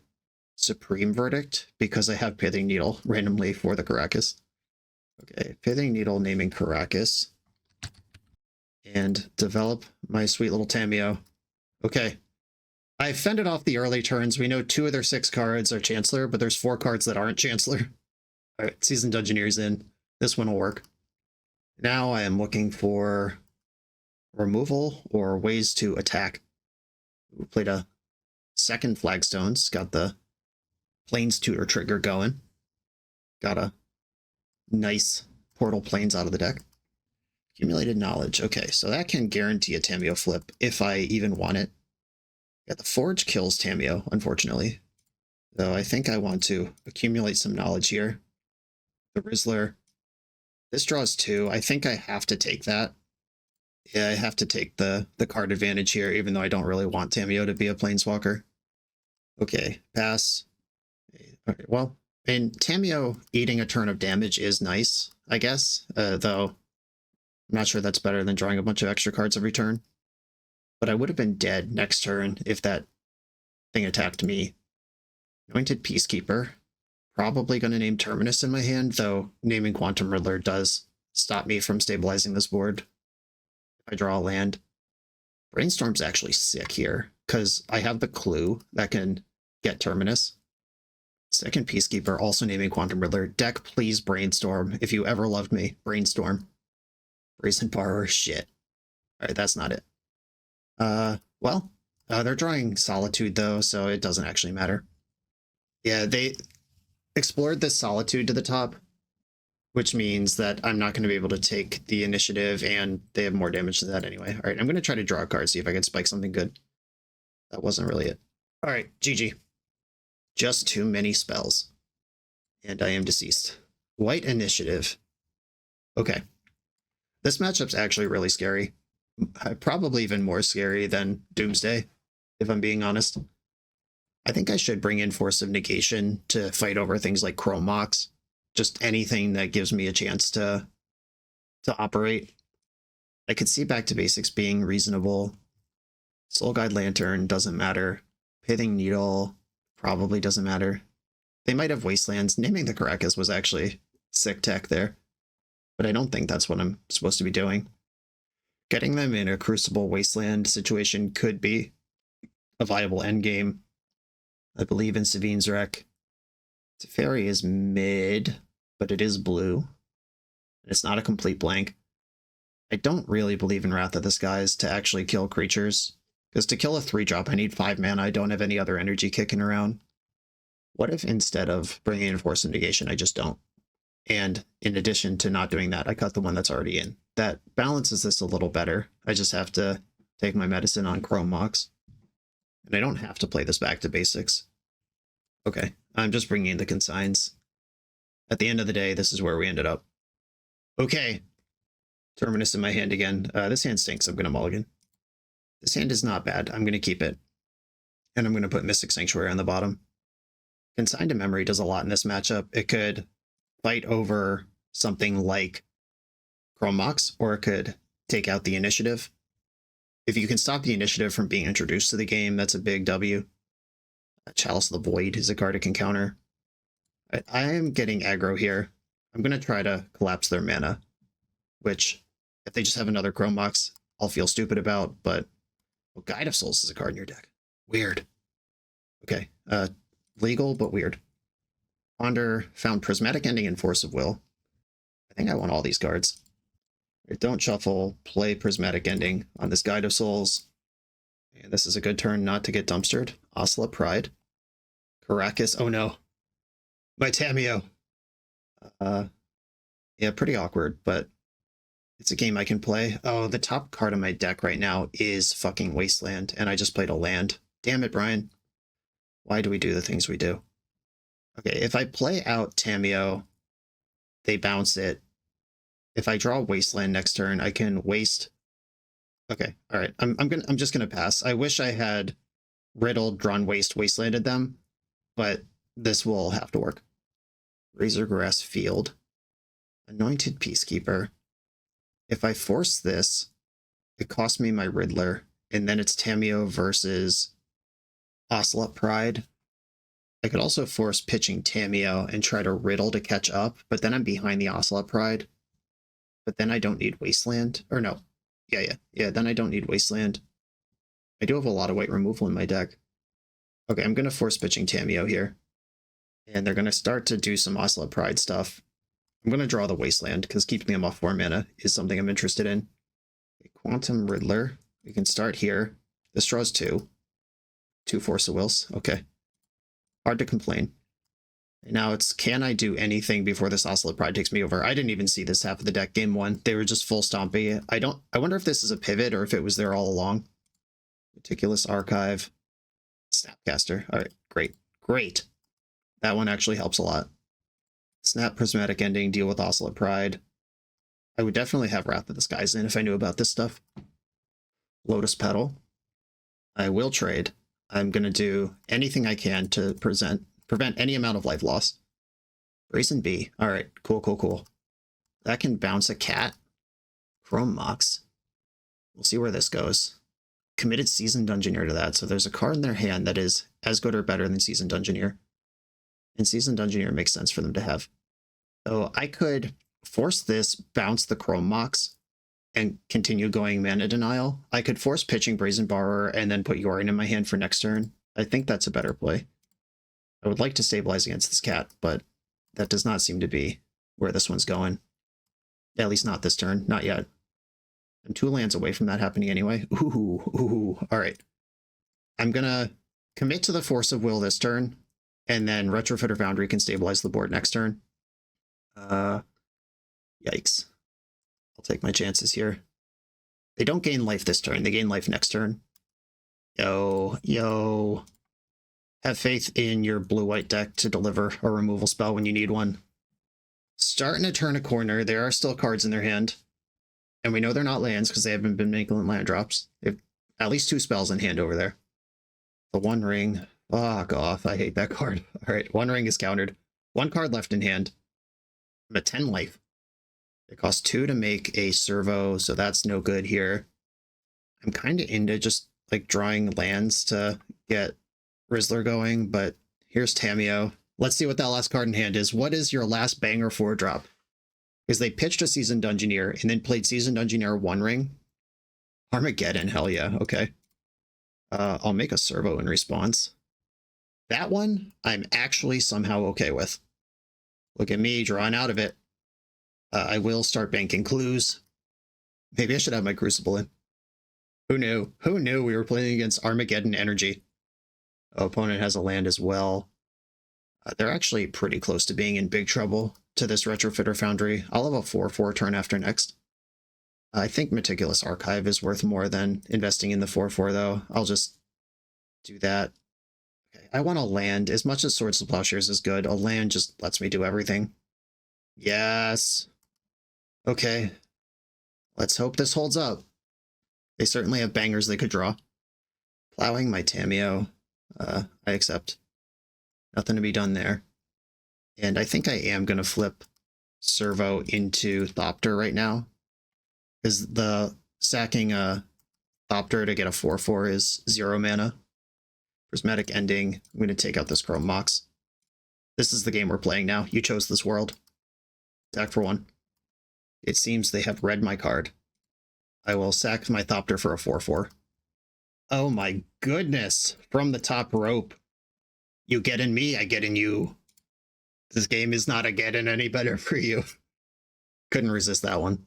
Supreme Verdict because I have Pithing Needle randomly for the Caracas. Okay, Pithing Needle naming Caracas. And develop my sweet little Tameo. Okay. I fended off the early turns. We know 2 of their 6 cards are Chancellor, but there's 4 cards that aren't Chancellor. Alright, Seasoned Dungeoneer's in. This one will work. Now I am looking for removal or ways to attack. We played a second Flagstones. Got the Plains Tutor trigger going. Got a nice Portal Plains out of the deck. Accumulated Knowledge. Okay, so that can guarantee a Tameo flip if I even want it. Yeah, the Forge kills Tameo, unfortunately. Though I think I want to accumulate some knowledge here. The Rizzler. This draws 2. I think I have to take that. Yeah, I have to take the card advantage here, even though I don't really want Tameo to be a Planeswalker. Okay, pass. Okay, well, and Tameo eating a turn of damage is nice, I guess, though I'm not sure that's better than drawing a bunch of extra cards every turn. But I would have been dead next turn if that thing attacked me. Anointed Peacekeeper. Probably going to name Terminus in my hand, though naming Quantum Riddler does stop me from stabilizing this board. If I draw a land. Brainstorm's actually sick here, because I have the clue that can get Terminus. Second Peacekeeper, also naming Quantum Riddler. Deck, please Brainstorm. If you ever loved me, Brainstorm. Brazen Borrower, shit. Alright, that's not it. They're drawing Solitude, though, so it doesn't actually matter. Yeah, they explored this Solitude to the top, which means that I'm not going to be able to take the initiative, and they have more damage than that anyway. Alright, I'm going to try to draw a card, see if I can spike something good. That wasn't really it. Alright, GG. Just too many spells. And I am deceased. White Initiative. Okay. This matchup's actually really scary. Probably even more scary than Doomsday, if I'm being honest. I think I should bring in Force of Negation to fight over things like Chrome Mox. Just anything that gives me a chance to operate. I could see Back to Basics being reasonable. Soul Guide Lantern doesn't matter. Pithing Needle probably doesn't matter. They might have Wastelands. Naming the Caracas was actually sick tech there. But I don't think that's what I'm supposed to be doing. Getting them in a Crucible Wasteland situation could be a viable endgame. I believe in Savine's Wreck. Teferi is mid, but it is blue. And it's not a complete blank. I don't really believe in Wrath of the Skies to actually kill creatures. Because to kill a 3-drop, I need 5 mana. I don't have any other energy kicking around. What if instead of bringing in Force of Negation, I just don't? And in addition to not doing that, I cut the one that's already in. That balances this a little better. I just have to take my medicine on Chrome Mox. And I don't have to play this Back to Basics. Okay, I'm just bringing in the consigns. At the end of the day, this is where we ended up. Okay. Terminus in my hand again. This hand stinks. I'm going to mulligan. This hand is not bad. I'm going to keep it. And I'm going to put Mystic Sanctuary on the bottom. Consigned to Memory does a lot in this matchup. It could fight over something like Chrome Mox, or it could take out the initiative. If you can stop the initiative from being introduced to the game, that's a big W. Chalice of the Void is a card it can counter. I am getting aggro here. I'm going to try to collapse their mana, which, if they just have another Chrome Mox, I'll feel stupid about, but well, Guide of Souls is a card in your deck. Weird. Okay, legal, but weird. Ponder, found Prismatic Ending and Force of Will. I think I want all these cards. Don't shuffle, play Prismatic Ending on this Guide of Souls. And this is a good turn not to get dumpstered. Osla Pride. Caracas, oh no. My Tameo. Yeah, pretty awkward, but it's a game I can play. Oh, the top card on my deck right now is fucking Wasteland, and I just played a land. Damn it, Brian. Why do we do the things we do? Okay, if I play out Tameo, they bounce it. If I draw Wasteland next turn, I can waste. Okay, all right. I'm just gonna pass. I wish I had riddled, drawn waste, wastelanded them, but this will have to work. Razorgrass Field, Anointed Peacekeeper. If I force this, it costs me my Riddler, and then it's Tameo versus Ocelot Pride. I could also force pitching Tameo and try to riddle to catch up, but then I'm behind the Ocelot Pride. But then I don't need Wasteland. Or no. Yeah, then I don't need Wasteland. I do have a lot of white removal in my deck. Okay, I'm going to force pitching Tameo here. And they're going to start to do some Ocelot Pride stuff. I'm going to draw the Wasteland, because keeping them off 4 mana is something I'm interested in. Quantum Riddler. We can start here. This draws 2. 2 Force of Wills. Okay. Hard to complain. And now it's, can I do anything before this Ocelot Pride takes me over? I didn't even see this half of the deck game 1. They were just full stompy. I wonder if this is a pivot or if it was there all along. Meticulous Archive. Snapcaster. All right, great. That one actually helps a lot. Snap Prismatic Ending, deal with Ocelot Pride. I would definitely have Wrath of the Skies in if I knew about this stuff. Lotus Petal. I will trade. I'm going to do anything I can to prevent any amount of life loss. Brazen Bee. All right, cool. That can bounce a cat. Chrome Mox. We'll see where this goes. Committed Seasoned Dungeoneer to that, so there's a card in their hand that is as good or better than Seasoned Dungeoneer. And Seasoned Dungeoneer makes sense for them to have. So I could force this, bounce the Chrome Mox, and continue going Mana Denial. I could force pitching Brazen Borrower and then put Yorion in my hand for next turn. I think that's a better play. I would like to stabilize against this cat, but that does not seem to be where this one's going. At least not this turn. Not yet. I'm 2 lands away from that happening anyway. Ooh. All right. I'm going to commit to the Force of Will this turn, and then Retrofitter Foundry can stabilize the board next turn. Yikes. I'll take my chances here. They don't gain life this turn. They gain life next turn. Yo. Have faith in your blue-white deck to deliver a removal spell when you need one. Starting to turn a corner. There are still cards in their hand. And we know they're not lands because they haven't been making land drops. They have at least 2 spells in hand over there. The One Ring. Fuck off. I hate that card. All right, One Ring is countered. 1 card left in hand. I'm at 10 life. It costs 2 to make a servo, so that's no good here. I'm kind of into just like drawing lands to get Rizzler going, but here's Tameo. Let's see what that last card in hand is. What is your last banger 4-drop? Because they pitched a Seasoned Dungeoneer and then played Seasoned Dungeoneer One Ring. Armageddon, hell yeah, okay. I'll make a servo in response. That one, I'm actually somehow okay with. Look at me drawing out of it. I will start banking clues. Maybe I should have my Crucible in. Who knew? Who knew we were playing against Armageddon Energy? Opponent has a land as well. They're actually pretty close to being in big trouble to this Retrofitter Foundry. I'll have a 4/4 turn after next. I think Meticulous Archive is worth more than investing in the 4/4 though. I'll just do that. Okay, I want a land. As much as Swords to Plowshares is good, a land just lets me do everything. Yes. Okay. Let's hope this holds up. They certainly have bangers they could draw. Plowing my Tameo. I accept. Nothing to be done there. And I think I am going to flip Servo into Thopter right now. Because the sacking Thopter to get a 4/4 is 0 mana. Prismatic Ending. I'm going to take out this Chrome Mox. This is the game we're playing now. You chose this world. Attack for 1. It seems they have read my card. I will sack my Thopter for a 4/4. Oh my goodness. From the top rope. You get in me, I get in you. This game is not getting any better for you. Couldn't resist that one.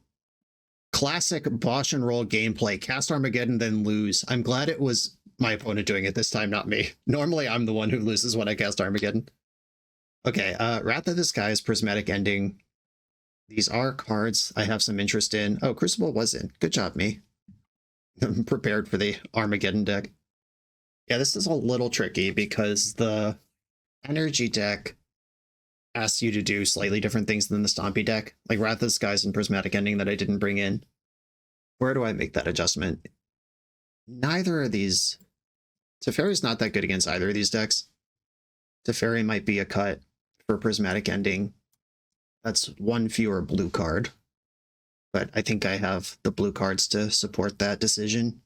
Classic BoshNRoll gameplay. Cast Armageddon, then lose. I'm glad it was my opponent doing it this time, not me. Normally, I'm the one who loses when I cast Armageddon. Okay, Wrath of the Skies, Prismatic Ending. These are cards I have some interest in. Oh, Crucible was in. Good job, me. I'm prepared for the Armageddon deck. Yeah, this is a little tricky because the energy deck asks you to do slightly different things than the Stompy deck, like Wrath of the Skies and Prismatic Ending that I didn't bring in. Where do I make that adjustment? Neither of these... Teferi's not that good against either of these decks. Teferi might be a cut for Prismatic Ending. That's one fewer blue card. But I think I have the blue cards to support that decision.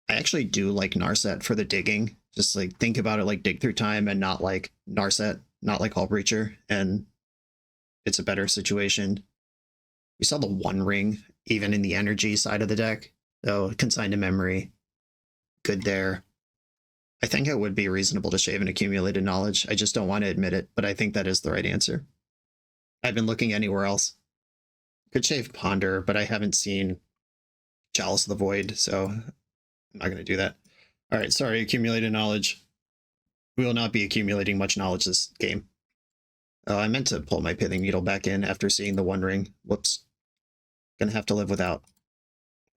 I actually do like Narset for the digging. Just like think about it like Dig Through Time and not like Narset, not like Hull Breacher, and it's a better situation. We saw the One Ring even in the energy side of the deck, so Consigned to Memory, good there. I think it would be reasonable to shave an Accumulated Knowledge. I just don't want to admit it, but I think that is the right answer. I've been looking anywhere else. Could shave Ponder, but I haven't seen Chalice of the Void, so I'm not going to do that. All right, sorry, Accumulated Knowledge. We will not be accumulating much knowledge this game. Oh, I meant to pull my Pithing Needle back in after seeing the One Ring. Whoops. Gonna have to live without.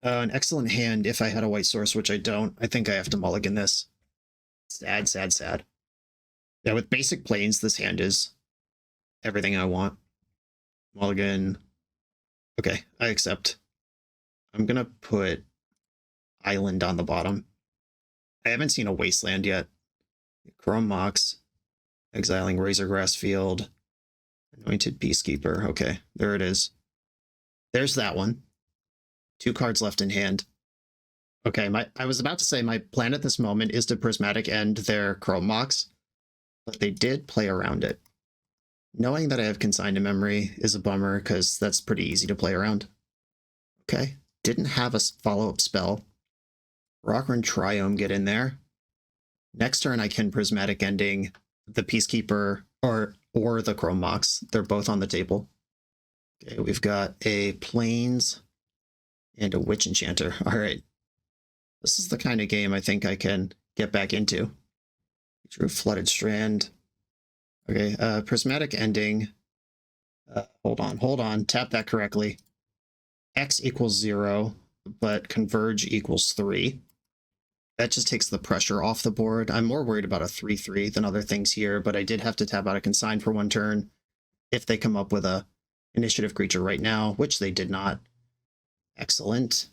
An excellent hand if I had a white source, which I don't. I think I have to mulligan this. Sad, sad, sad. Yeah, with basic planes, this hand is everything I want. Mulligan. Okay, I accept. I'm gonna put Island on the bottom. I haven't seen a Wasteland yet. Chrome Mox. Exiling Razorgrass Field. Anointed Peacekeeper. Okay, there it is. There's that one. 2 cards left in hand. Okay, I was about to say my plan at this moment is to Prismatic End their Chrome Mox, but they did play around it. Knowing that I have Consigned to Memory is a bummer because that's pretty easy to play around. Okay, didn't have a follow-up spell. Rockrun Triome get in there. Next turn I can Prismatic Ending the Peacekeeper or the Chrome Mox. They're both on the table. Okay, we've got a Plains and a Witch Enchanter. All right. This is the kind of game I think I can get back into. Drew Flooded Strand. Okay, Prismatic Ending. Hold on. Tap that correctly. X equals 0, but Converge equals 3. That just takes the pressure off the board. I'm more worried about a 3/3 than other things here, but I did have to tap out a Consign for 1 turn if they come up with a initiative creature right now, which they did not. Excellent.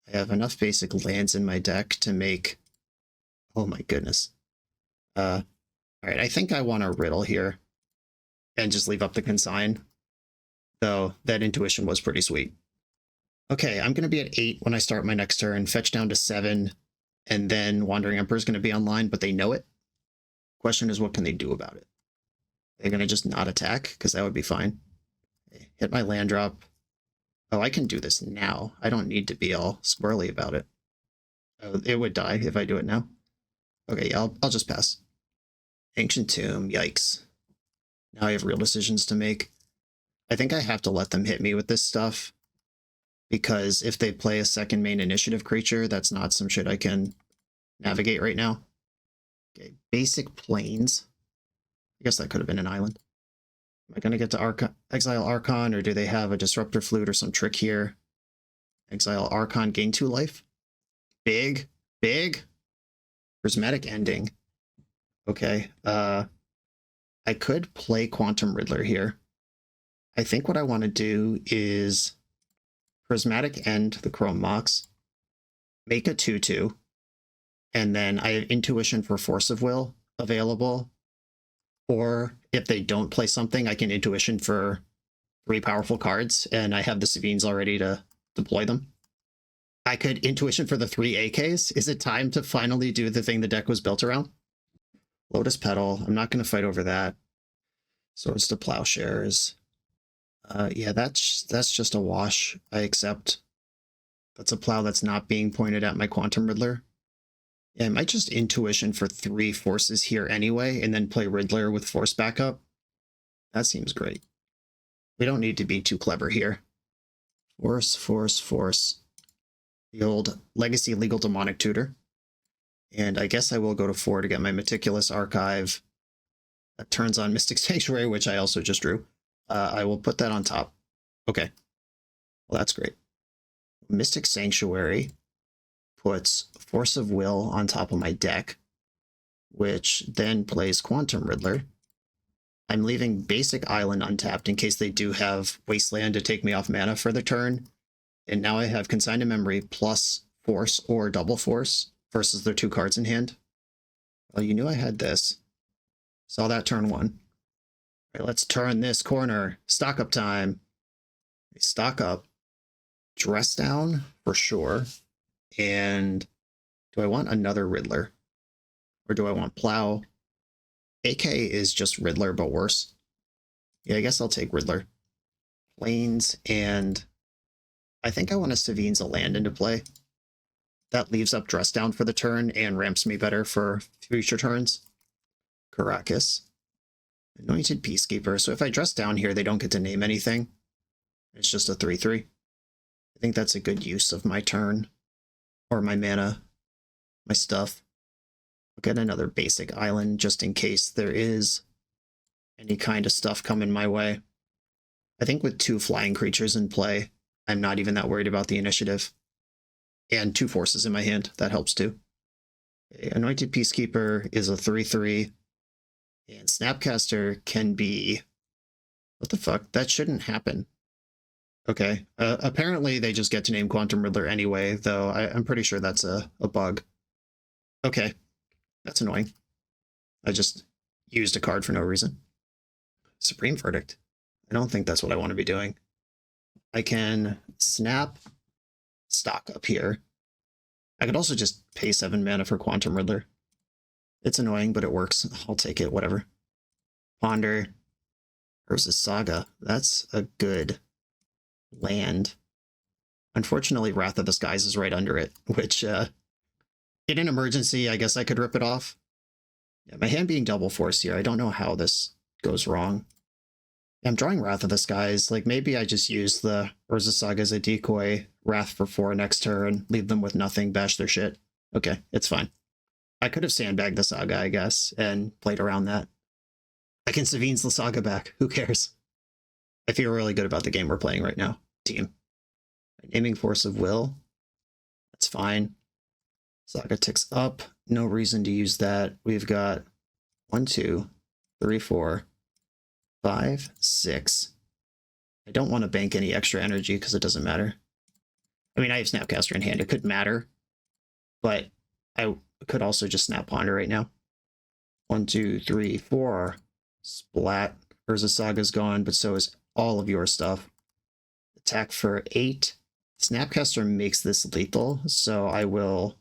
I have enough basic lands in my deck to make... Oh my goodness. All right, I think I want a Riddle here and just leave up the Consign, though that intuition was pretty sweet. Okay, I'm going to be at 8 when I start my next turn, fetch down to 7, and then Wandering Emperor is going to be online, but they know it. Question is, what can they do about it? They're going to just not attack, because that would be fine. Hit my land drop. Oh, I can do this now. I don't need to be all squirrely about it. Oh, it would die if I do it now. Okay, yeah, I'll just pass. Ancient Tomb, yikes. Now I have real decisions to make. I think I have to let them hit me with this stuff, because if they play a second main initiative creature, that's not some shit I can navigate right now. Okay, basic Plains. I guess that could have been an island. Am I going to get to Exile Archon, or do they have a Disruptor Flute or some trick here? Exile Archon, gain 2 life. Big. Prismatic Ending. Okay, I could play Quantum Riddler here. I think what I want to do is Prismatic End the Chrome Mox, make a 2/2, and then I have Intuition for Force of Will available. Or if they don't play something, I can Intuition for 3 powerful cards, and I have the Savines already to deploy them. I could Intuition for the 3 AKs. Is it time to finally do the thing the deck was built around? Lotus Petal. I'm not going to fight over that. Swords to Plowshares. Yeah, that's just a wash. I accept. That's a plow that's not being pointed at my Quantum Riddler. Yeah, I might just Intuition for 3 forces here anyway, and then play Riddler with force backup. That seems great. We don't need to be too clever here. Force, force, force. The old Legacy Legal Demonic Tutor. And I guess I will go to 4 to get my Meticulous Archive. That turns on Mystic Sanctuary, which I also just drew. I will put that on top. Okay. Well, that's great. Mystic Sanctuary puts Force of Will on top of my deck, which then plays Quantum Riddler. I'm leaving Basic Island untapped in case they do have Wasteland to take me off mana for the turn. And now I have Consigned to Memory plus Force or Double Force versus their 2 cards in hand. Well, you knew I had this. Saw that turn 1. All right, let's turn this corner. Stock up time. Stock up. Dress down for sure. And do I want another Riddler? Or do I want Plow? AK is just Riddler, but worse. Yeah, I guess I'll take Riddler. Plains, and I think I want to Savines a land into play. That leaves up Dress Down for the turn and ramps me better for future turns. Caracas. Anointed Peacekeeper. So if I Dress Down here, they don't get to name anything. It's just a 3/3. I think that's a good use of my turn. Or my mana. My stuff. I'll get another Basic Island just in case there is any kind of stuff coming my way. I think with 2 flying creatures in play, I'm not even that worried about the initiative. And 2 forces in my hand. That helps too. Okay, Anointed Peacekeeper is a 3/3. And Snapcaster can be... What the fuck? That shouldn't happen. Okay. Apparently they just get to name Quantum Riddler anyway, though I'm pretty sure that's a bug. Okay. That's annoying. I just used a card for no reason. Supreme Verdict. I don't think that's what I want to be doing. I can snap stock up here. I could also just pay 7 mana for Quantum Riddler. It's annoying, but it works. I'll take it, whatever. Ponder. Urza's Saga. That's a good land. Unfortunately, Wrath of the Skies is right under it, which, in an emergency, I guess I could rip it off. Yeah, my hand being double force here, I don't know how this goes wrong. I'm drawing Wrath of the Skies. Like, maybe I just use the Urza's Saga as a decoy, Wrath for 4 next turn, leave them with nothing, bash their shit. Okay, it's fine. I could have sandbagged the Saga, I guess, and played around that. I can Savines the Saga back. Who cares? I feel really good about the game we're playing right now. Team. Naming Force of Will. That's fine. Saga ticks up. No reason to use that. We've got 1, 2, 3, 4, 5, 6. I don't want to bank any extra energy because it doesn't matter. I mean, I have Snapcaster in hand. It could matter, but I could also just Snap Ponder right now. 1, 2, 3, 4. Splat. Urza's Saga's gone, but so is all of your stuff. Attack for 8. Snapcaster makes this lethal, so I will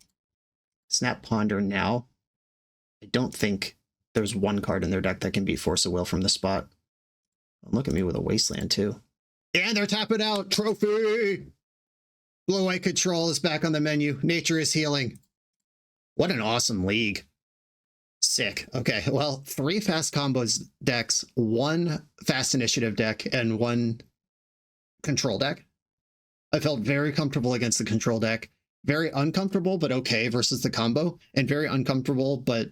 Snap Ponder now. I don't think there's one card in their deck that can beat Force of Will from the spot. Look at me with a Wasteland, too. And they're tapping out! Trophy! Blue-white control is back on the menu. Nature is healing. What an awesome league. Sick. Okay, well, 3 fast combos decks, 1 fast initiative deck, and 1 control deck. I felt very comfortable against the control deck. Very uncomfortable, but okay versus the combo. And very uncomfortable, but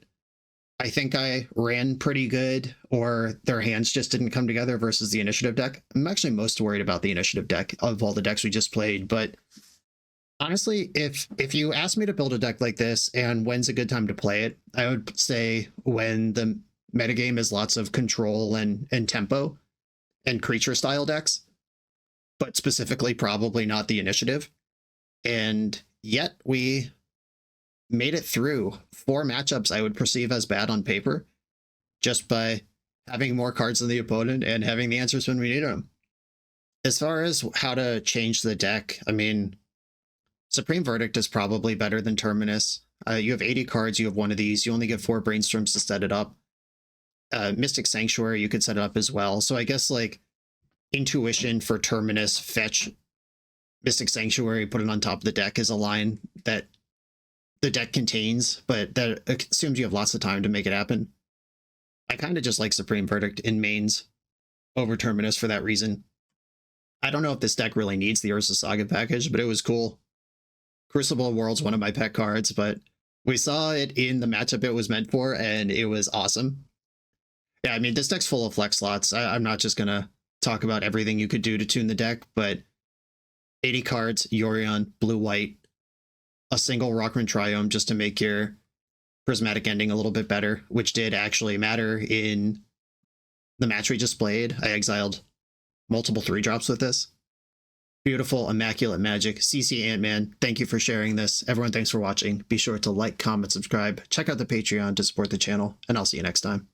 I think I ran pretty good, or their hands just didn't come together versus the initiative deck. I'm actually most worried about the initiative deck of all the decks we just played, but honestly, if you ask me to build a deck like this and when's a good time to play it, I would say when the metagame is lots of control and tempo. and creature style decks, but specifically probably not the initiative. And yet we made it through 4 matchups I would perceive as bad on paper, just by having more cards than the opponent and having the answers when we needed them. As far as how to change the deck, I mean, Supreme Verdict is probably better than Terminus. You have 80 cards, you have one of these, you only get 4 Brainstorms to set it up. Mystic Sanctuary, you could set it up as well. So I guess like Intuition for Terminus, fetch Mystic Sanctuary, put it on top of the deck is a line that the deck contains, but that assumes you have lots of time to make it happen. I kind of just like Supreme Verdict in mains over Terminus for that reason. I don't know if this deck really needs the Urza Saga package, but it was cool. Crucible of Worlds, one of my pet cards, but we saw it in the matchup it was meant for, and it was awesome. Yeah, I mean, this deck's full of flex slots. I'm not just going to talk about everything you could do to tune the deck, but 80 cards, Yorion, blue-white, a single Rockman Triome just to make your prismatic ending a little bit better, which did actually matter in the match we just played. I exiled multiple 3-drops with this. Beautiful, immaculate magic. CC Ant-Man, thank you for sharing this. Everyone, thanks for watching. Be sure to like, comment, subscribe. Check out the Patreon to support the channel, and I'll see you next time.